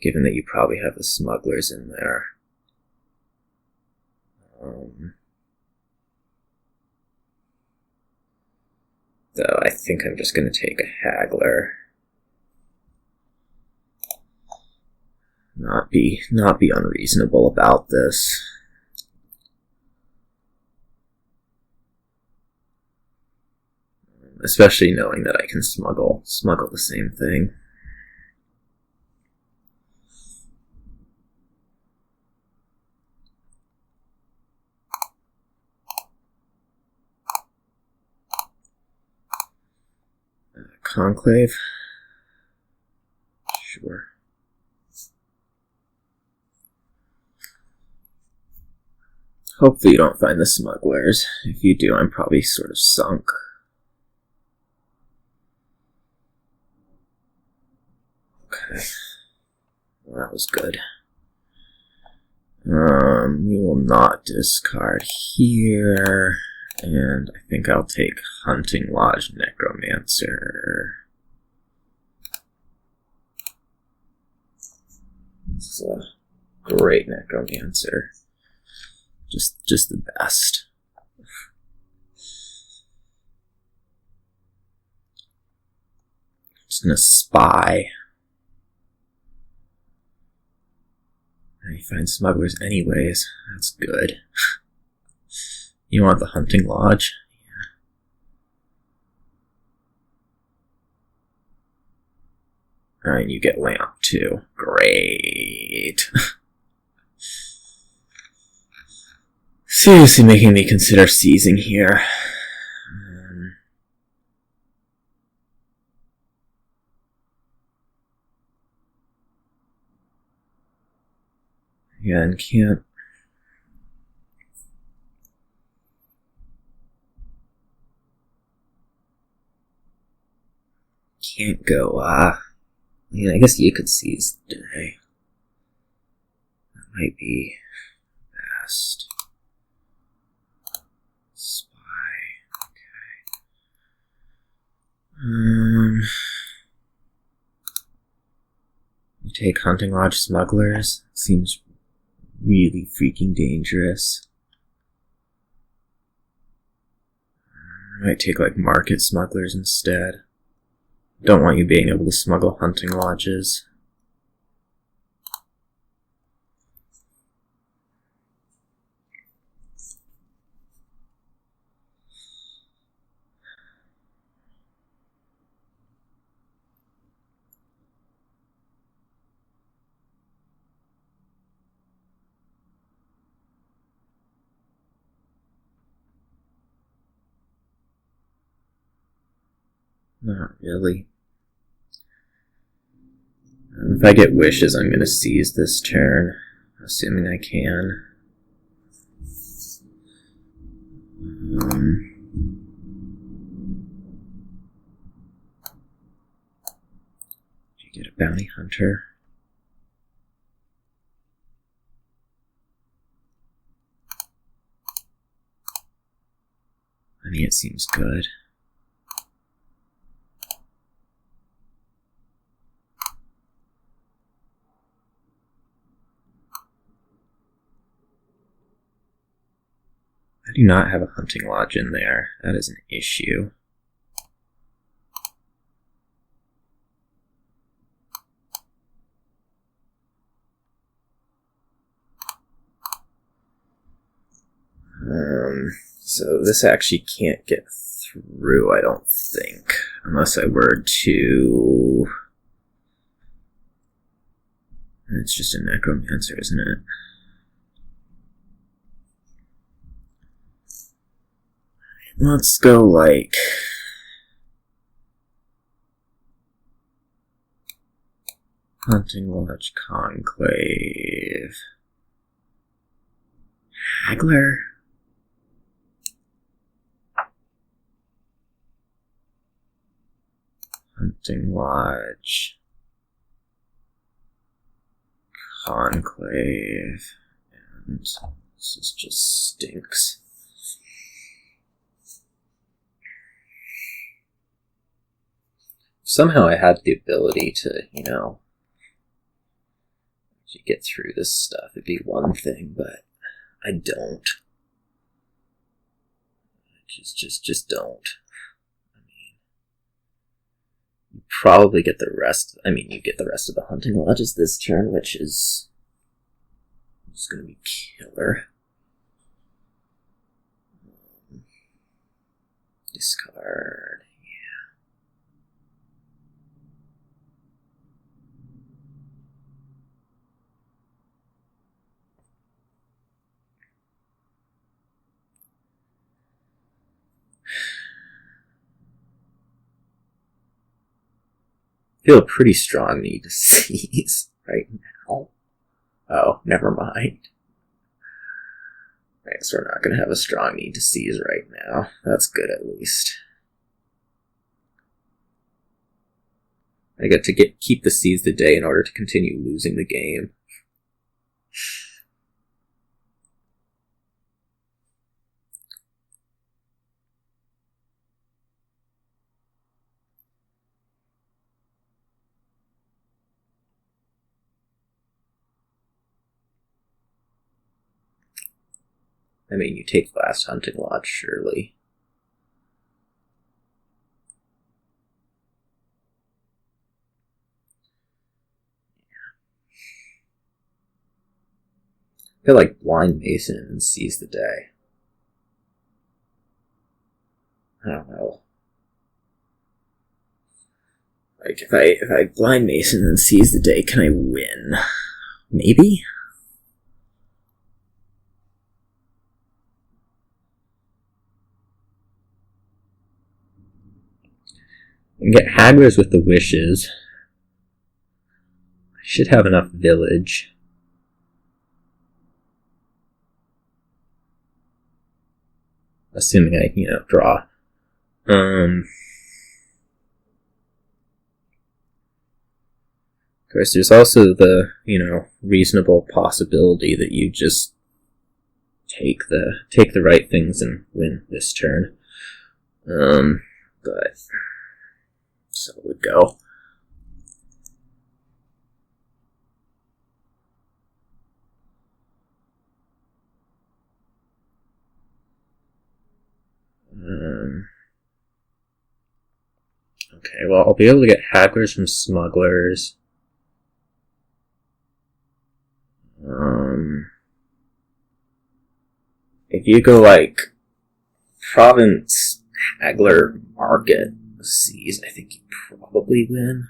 given that you probably have the smugglers in there. Though I think I'm just going to take a haggler. Not be unreasonable about this. Especially knowing that I can smuggle the same thing. Conclave? Sure. Hopefully you don't find the smugglers. If you do, I'm probably sort of sunk. Okay. Well, that was good. We will not discard here. And I think I'll take Hunting Lodge Necromancer. This is a great Necromancer. Just the best. Just gonna spy. And you find smugglers anyways. That's good. You want the Hunting Lodge? Yeah. Alright, you get Lamp too. Great. Seriously making me consider seizing here. Again, can't go, I guess you could seize today. That might be best. Spy, okay. You take Hunting Lodge Smugglers. Seems really freaking dangerous. I might take like Market Smugglers instead. Don't want you being able to smuggle hunting lodges. Not really. If I get wishes, I'm going to seize this turn, assuming I can. You get a bounty hunter. I mean, it seems good. I do not have a hunting lodge in there. That is an issue. So this actually can't get through, I don't think, unless I were to... It's just a necromancer, isn't it? Let's go like... Hunting Lodge Conclave... Haggler? Hunting Lodge... Conclave... And this just stinks. somehow I had the ability to, to get through this stuff, it'd be one thing, but I don't. Just don't. I mean, you probably get the rest. I mean, you get the rest of the hunting lodges this turn, which is just going to be killer. Discard. Feel a pretty strong need to seize right now. Oh, never mind. I guess we're not going to have a strong need to seize right now. That's good at least. I get to keep the seize the day in order to continue losing the game. I mean, you take last hunting lodge, surely. I feel like blind Mason and seize the day. I don't know. Like, if I blind Mason and seize the day, can I win? Maybe? And get hagglers with the wishes. I should have enough village. Assuming I, draw. Of course, there's also the, reasonable possibility that you just take the right things and win this turn. But so it would go. Okay, well, I'll be able to get hagglers from smugglers. If you go like province haggler market seize, I think you probably win.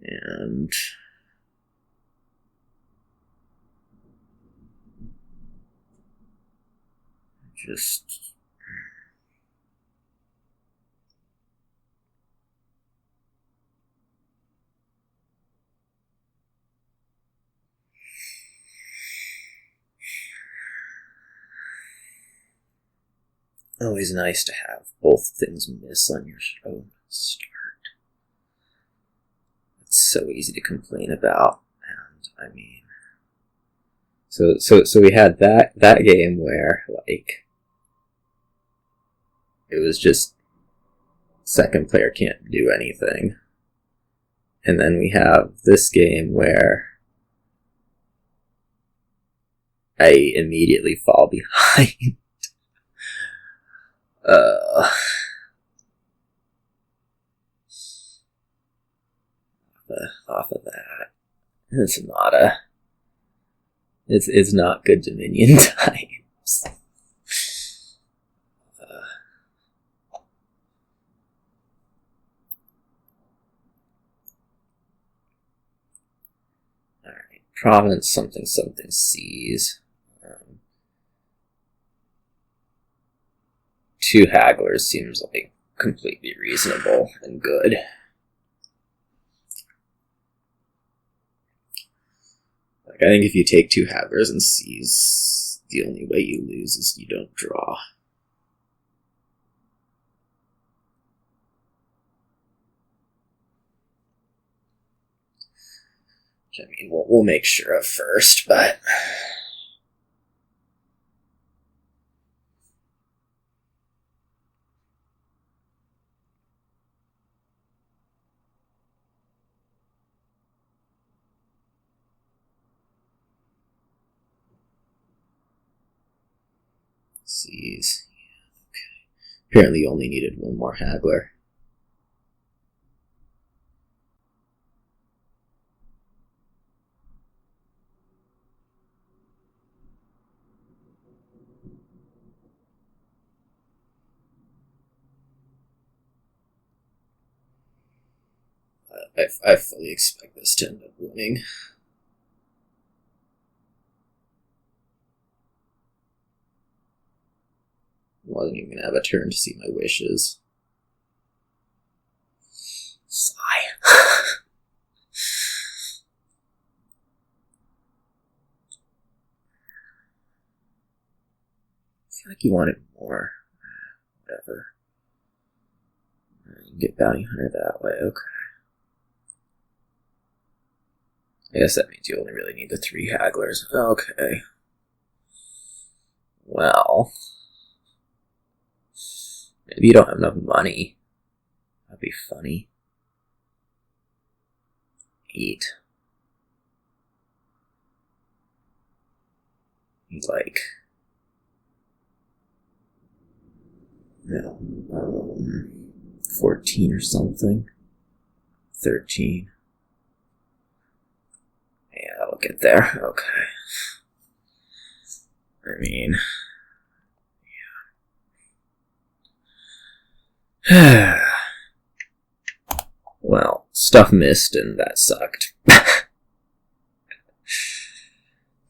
And just always nice to have both things miss on your own start. It's so easy to complain about, and I mean, so we had that game where like it was just second player can't do anything, and then we have this game where I immediately fall behind. Off of that, it's not good Dominion times. All right, province something seize. 2 hagglers seems like completely reasonable and good. Like, I think if you take 2 hagglers and seize, the only way you lose is you don't draw. I mean, we'll make sure of first, but... C's. Okay. Apparently you only needed one more haggler. I fully expect this to end up winning. Wasn't even gonna have a turn to see my wishes. Sigh. I feel like you wanted more. Whatever. You can get Bounty Hunter that way, okay. I guess that means you only really need the 3 hagglers. Okay. Well. Maybe you don't have enough money. That'd be funny. 8. Need like... No. 14 or something. 13. Yeah, that'll get there. Okay. I mean... Yeah. Well, stuff missed and that sucked.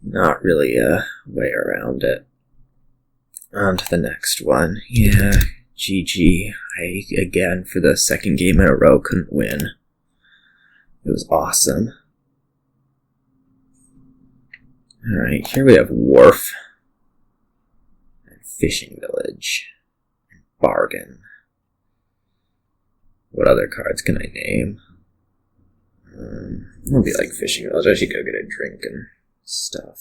Not really a way around it. On to the next one. Yeah, GG. I, again, for the second game in a row, couldn't win. It was awesome. Alright, here we have Wharf. And Fishing Village. And Bargain. What other cards can I name? It'll be like Fishing Village. I should go get a drink and stuff.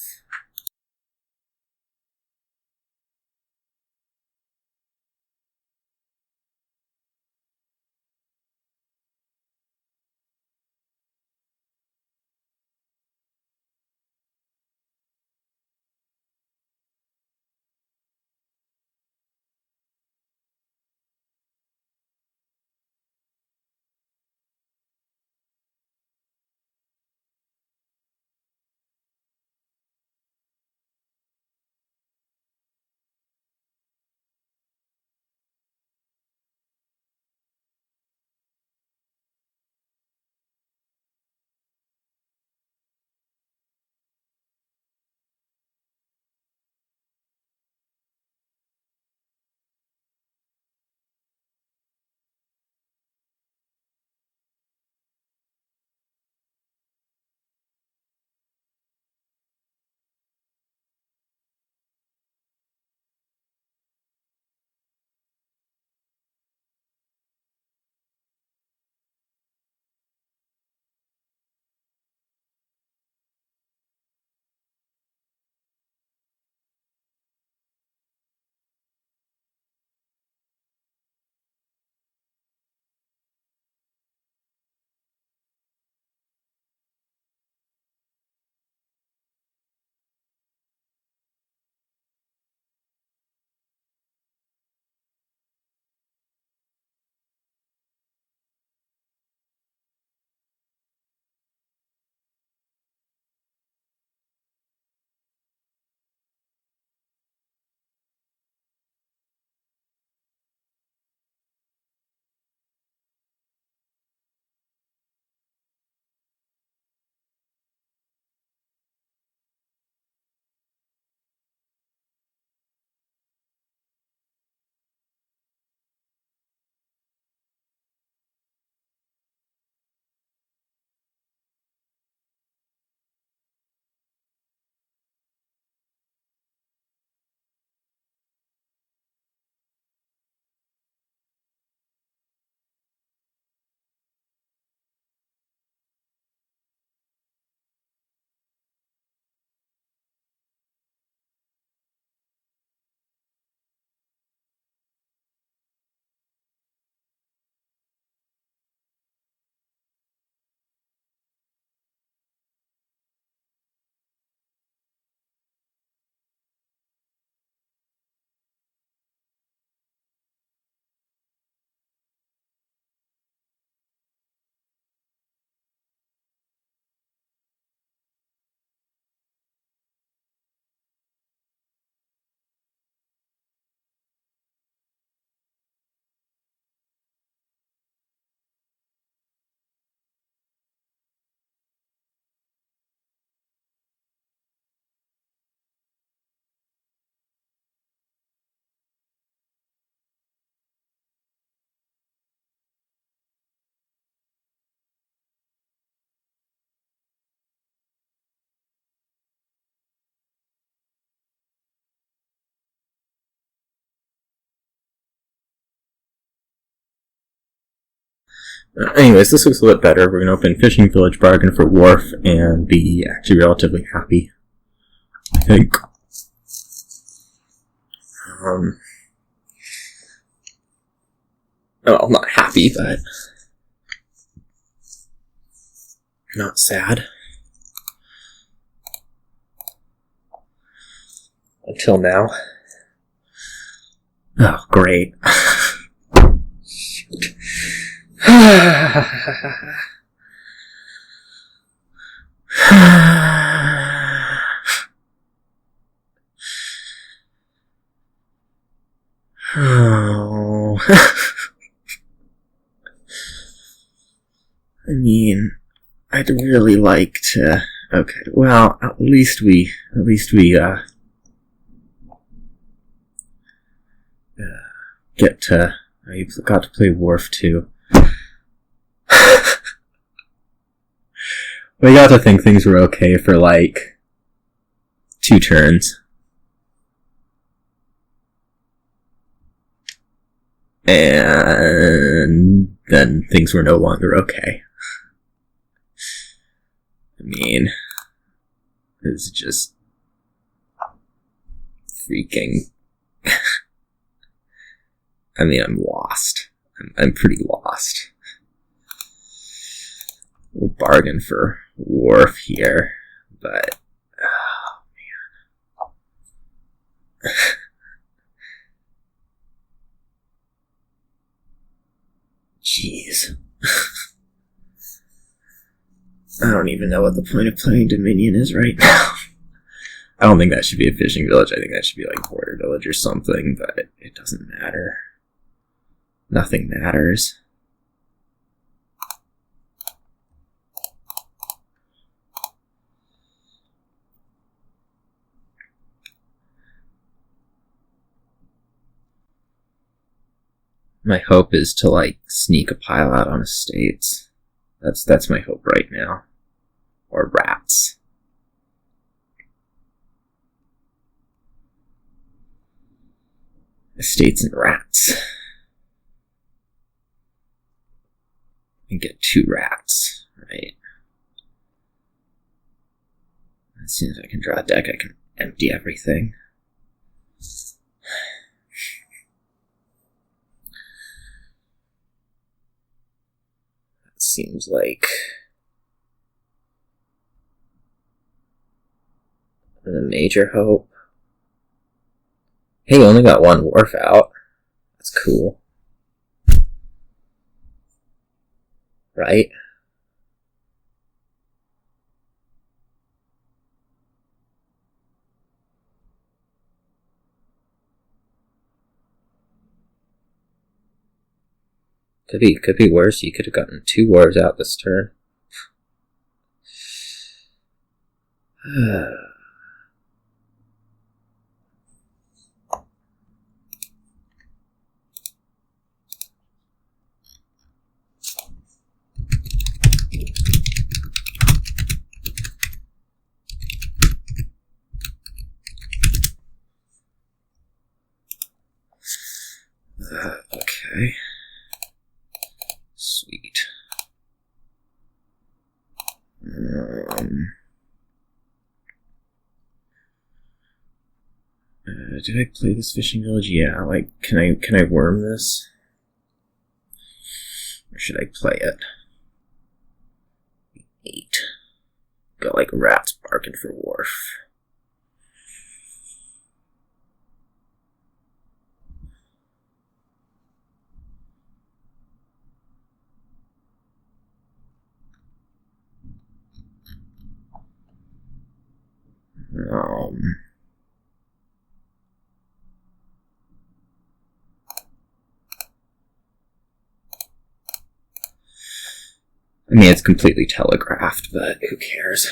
Anyways, this looks a little bit better. We're going to open Fishing Village, bargain for Wharf, and be actually relatively happy, I think. Well, not happy, but not sad. Until now. Oh, great. Shoot. Oh. I mean, I'd really like to. Okay, well, at least we get to. I got to play Wharf too. We got to think things were okay for like 2 turns. And then things were no longer okay. I mean, it's just freaking. I mean, I'm lost. I'm pretty lost. We'll bargain for Wharf here, but oh man. Jeez. I don't even know what the point of playing Dominion is right now. I don't think that should be a fishing village. I think that should be like Border Village or something, but it doesn't matter. Nothing matters. My hope is to like sneak a pile out on estates. That's my hope right now. Or rats. Estates and rats. And get 2 rats, right? As soon as I can draw a deck, I can empty everything. That seems like a major hope. Hey, you only got 1 Wharf out. That's cool. Right? Could be worse. You could have gotten 2 Wharves out this turn. Okay. Sweet. Did I play this fishing village? Yeah, like, can I worm this? Or should I play it? 8. Go like rats barking for Wharf. I mean, it's completely telegraphed, but who cares?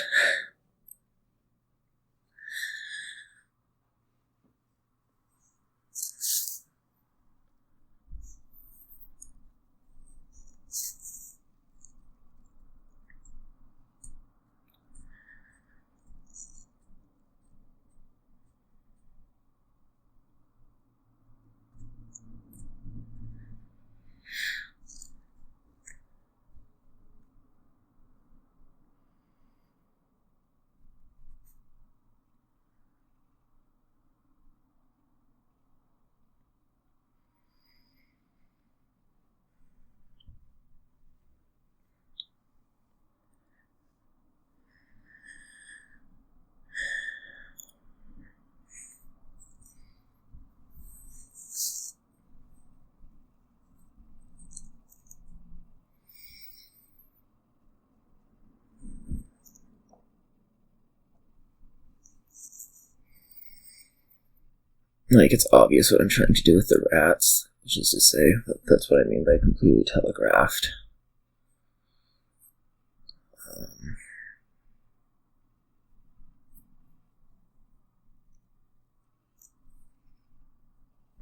Like, it's obvious what I'm trying to do with the rats, which is to say, that's what I mean by completely telegraphed.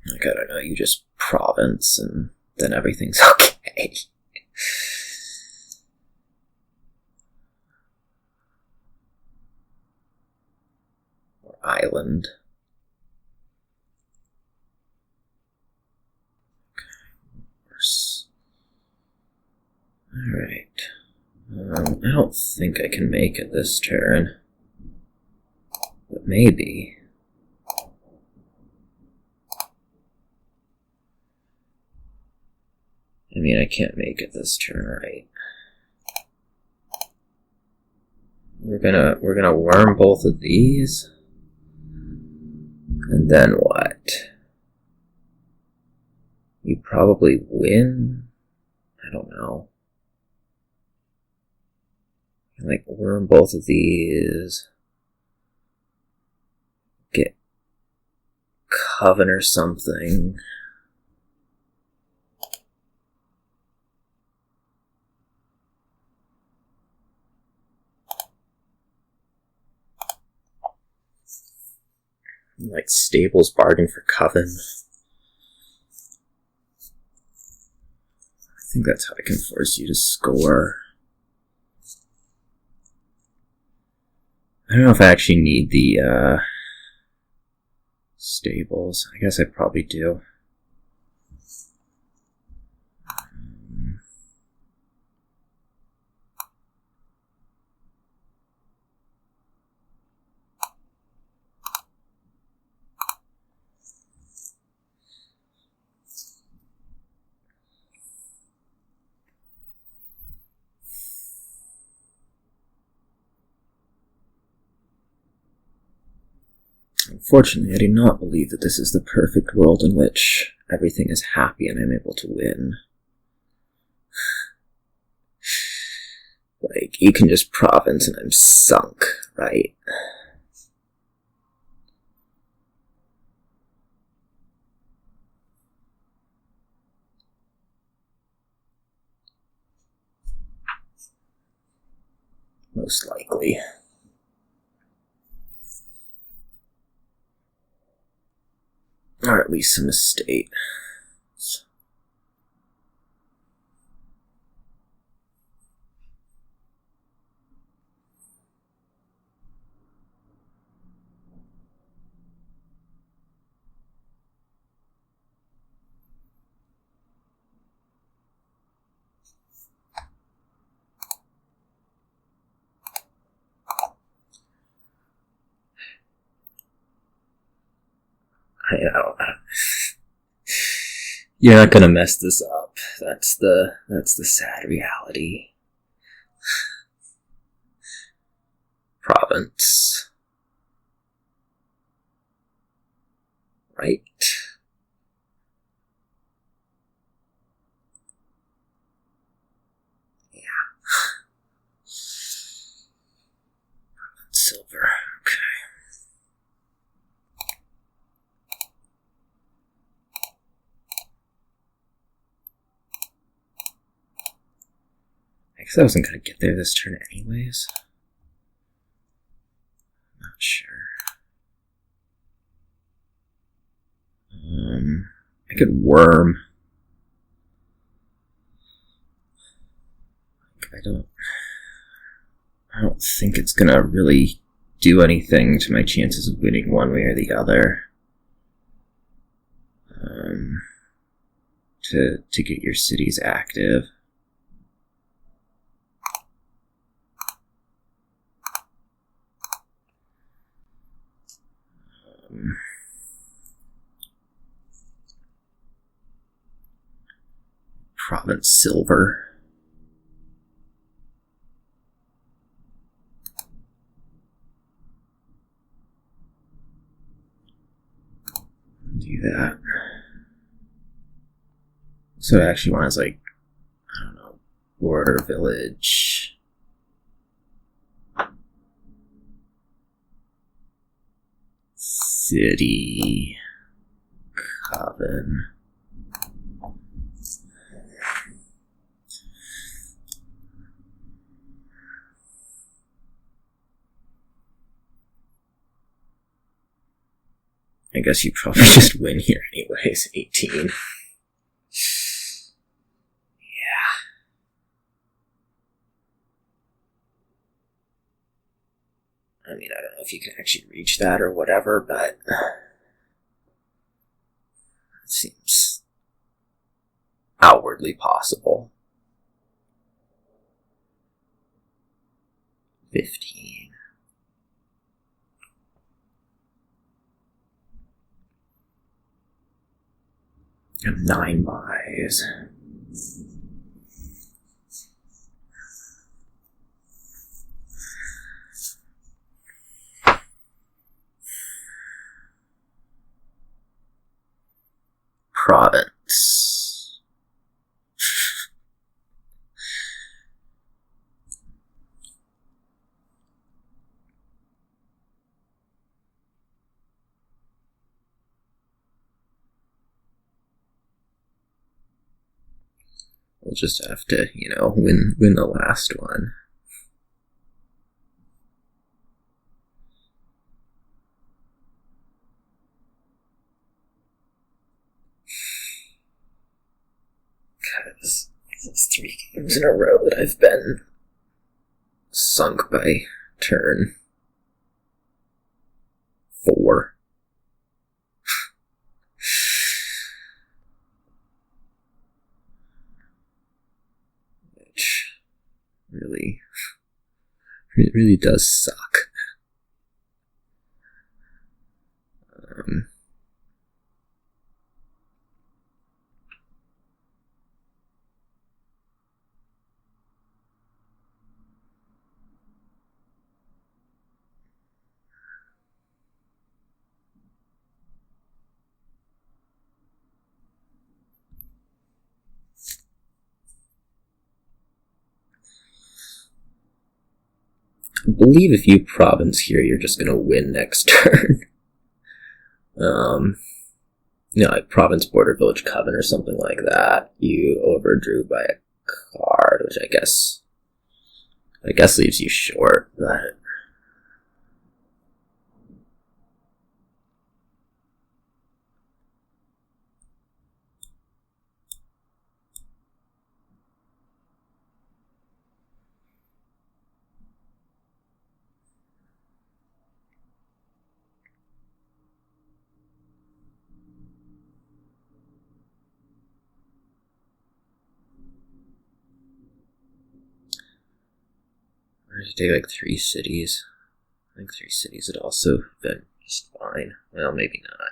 Like, I don't know, you just province and then everything's okay. Or island. Alright. I don't think I can make it this turn. But maybe. I mean, I can't make it this turn, right? We're gonna worm both of these. And then what? You probably win? I don't know. Like, worm both of these. Get Coven or something. Like, Stables bargain for Coven. I think that's how I can force you to score. I don't know if I actually need the Stables. I guess I probably do. Unfortunately, I do not believe that this is the perfect world in which everything is happy and I'm able to win. Like, you can just province and I'm sunk, right? Most likely. Or at least some estate. I don't know. You're not gonna mess this up. That's the sad reality. Province. Right? Yeah. Silver. Okay. I guess I wasn't gonna get there this turn anyways. Not sure. I could worm. I don't think it's gonna really do anything to my chances of winning one way or the other. To get your cities active. Province silver. Do that. So I actually want is like, I don't know, border village. City. Coven. I guess you probably just win here anyways. 18. I mean, I don't know if you can actually reach that or whatever, but it seems outwardly possible. 15. I have 9 buys. Province. We'll just have to, win the last one. Because it's 3 games in a row that I've been sunk by turn 4. Which really does suck. I believe if you province here, you're just going to win next turn. Like province, border, village, coven, or something like that. You overdrew by a card, which I guess leaves you short, but you take like 3 cities. I think 3 cities would also been just fine. Well, maybe not.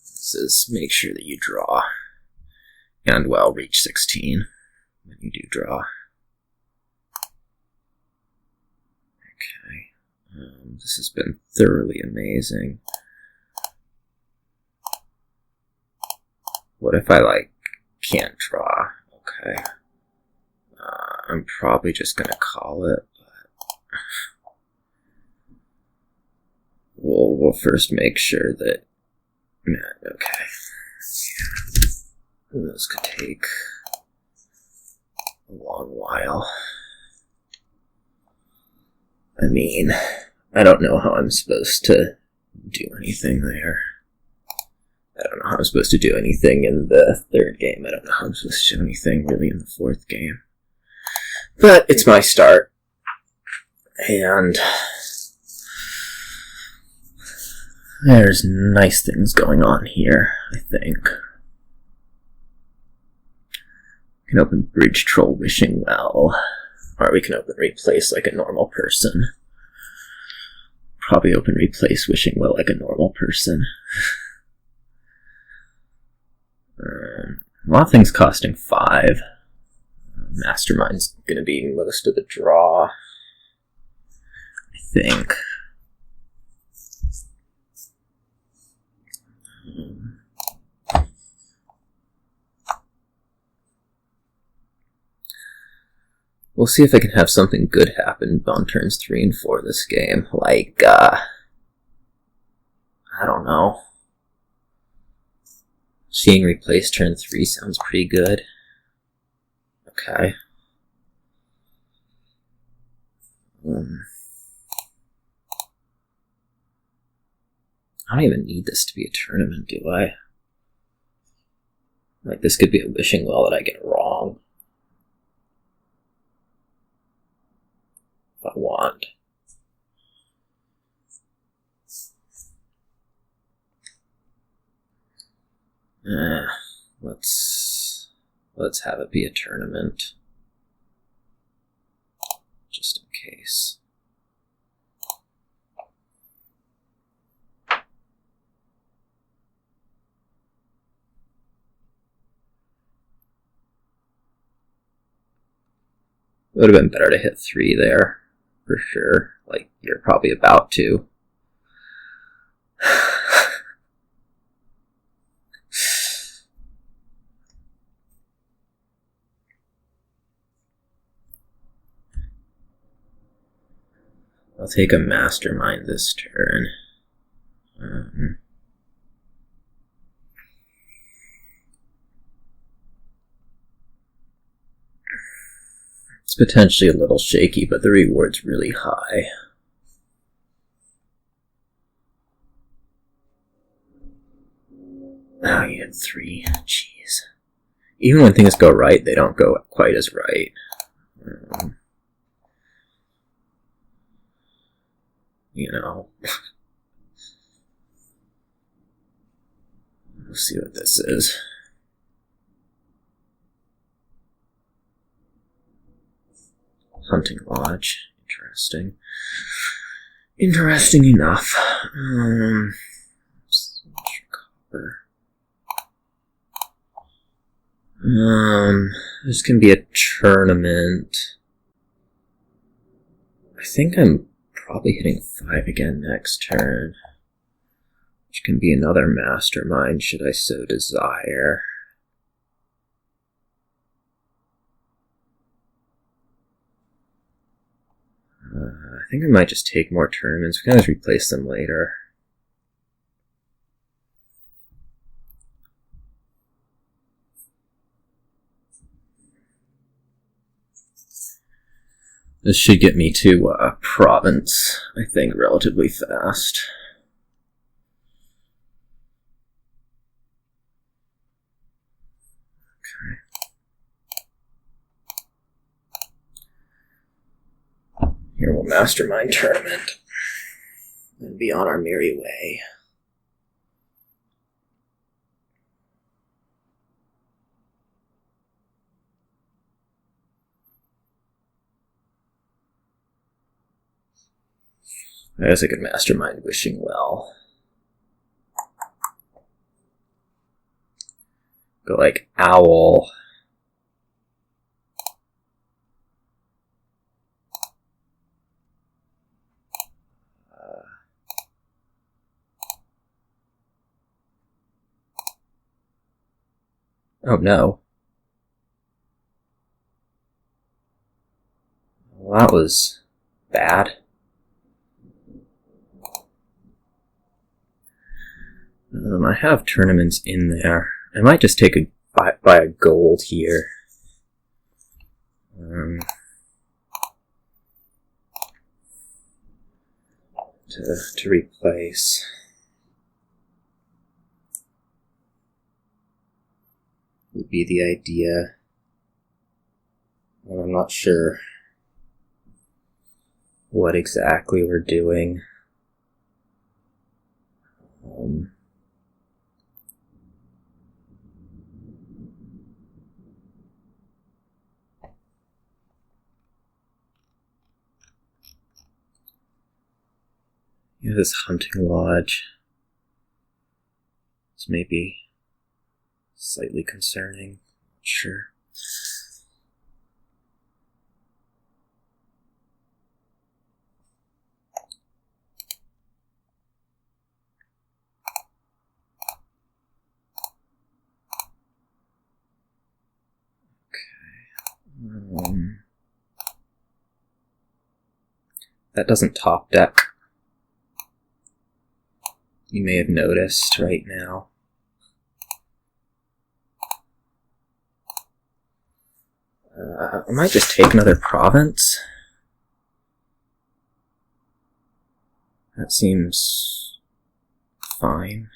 This is make sure that you draw. And, well, reach 16 when you do draw. Okay. This has been thoroughly amazing. What if I, can't draw? Okay. I'm probably just gonna call it, but we'll first make sure that... Okay. Those could take a long while. I mean, I don't know how I'm supposed to do anything there. I don't know how I'm supposed to do anything in the 3rd game. I don't know how I'm supposed to do anything really in the 4th game. But it's my start. And there's nice things going on here, I think. We can open Bridge Troll Wishing Well. Or we can open Replace like a normal person. Probably open Replace Wishing Well like a normal person. A lot of things costing 5. Mastermind's gonna be most of the draw, I think. We'll see if I can have something good happen on turns 3 and 4 this game. Like, I don't know. Seeing replace turn 3 sounds pretty good. Okay. I don't even need this to be a tournament, do I? Like, this could be a wishing well that I get wrong. If I want. Let's have it be a tournament. Just in case. It would have been better to hit 3 there, for sure. Like, you're probably about to. I'll take a Mastermind this turn. It's potentially a little shaky, but the reward's really high. Oh, you had 3. Jeez. Even when things go right, they don't go quite as right. You know. We'll see what this is. Hunting Lodge. Interesting. Interesting enough. Copper. This can be a tournament. I think I'm probably hitting 5 again next turn. Which can be another Mastermind, should I so desire. I think I might just take more tournaments. We can always replace them later. This should get me to Province, I think, relatively fast. Okay. Here we'll Mastermind tournament and be on our merry way. I guess I could Mastermind Wishing Well. Go like Owl. Oh no. Well, that was bad. I have tournaments in there. I might just take buy a gold here. To replace. Would be the idea. And I'm not sure what exactly we're doing. Yeah, this Hunting Lodge. It's maybe slightly concerning. Not sure. Okay. That doesn't top deck. You may have noticed right now. I might just take another province. That seems fine.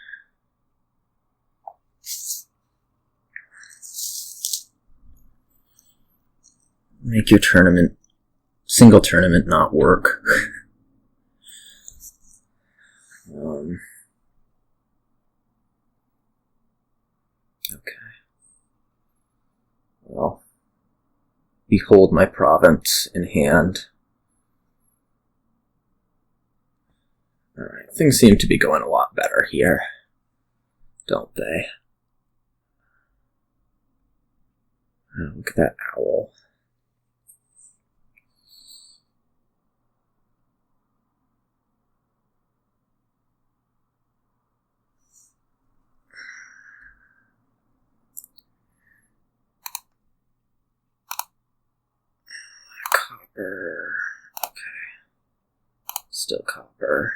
Make your single tournament not work. Okay. Well, behold my province in hand. Alright, things seem to be going a lot better here, don't they? Oh, look at that owl. Copper. Okay. Still copper.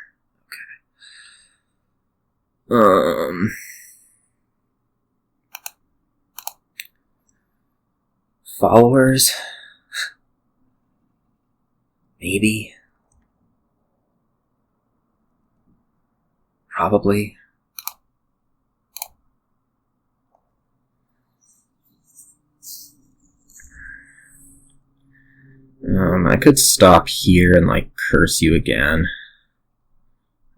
Followers? Maybe. Probably. I could stop here and, curse you again.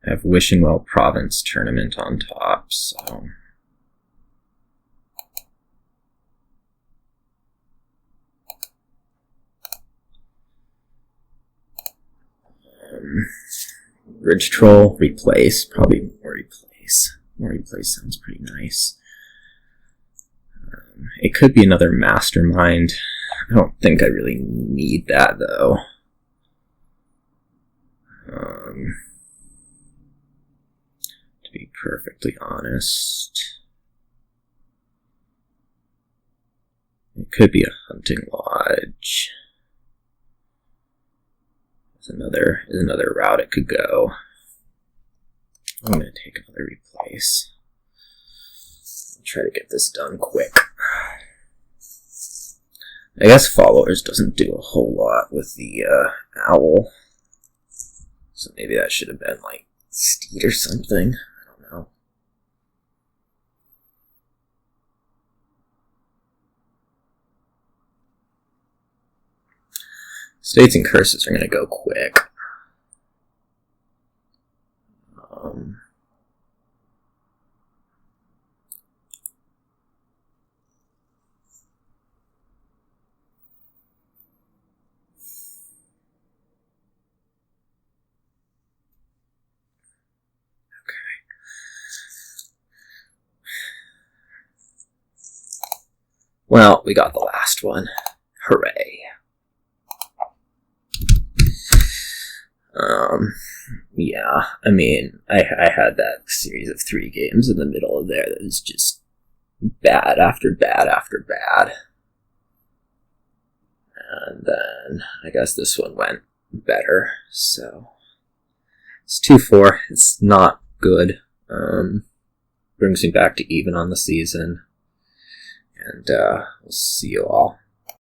I have Wishing Well Province Tournament on top, so... Bridge Troll, replace. Probably more replace. More replace sounds pretty nice. It could be another Mastermind. I don't think I really need that, though. To be perfectly honest. It could be a Hunting Lodge. There's another route it could go. I'm going to take another replace. I'll try to get this done quick. I guess Followers doesn't do a whole lot with the owl. So maybe that should have been Steed or something. I don't know. States and curses are going to go quick. Well, we got the last one. Hooray. Yeah, I mean, I had that series of 3 games in the middle of there that was just bad after bad after bad. And then I guess this one went better, so it's 2-4. It's not good. Brings me back to even on the season. And we'll see you all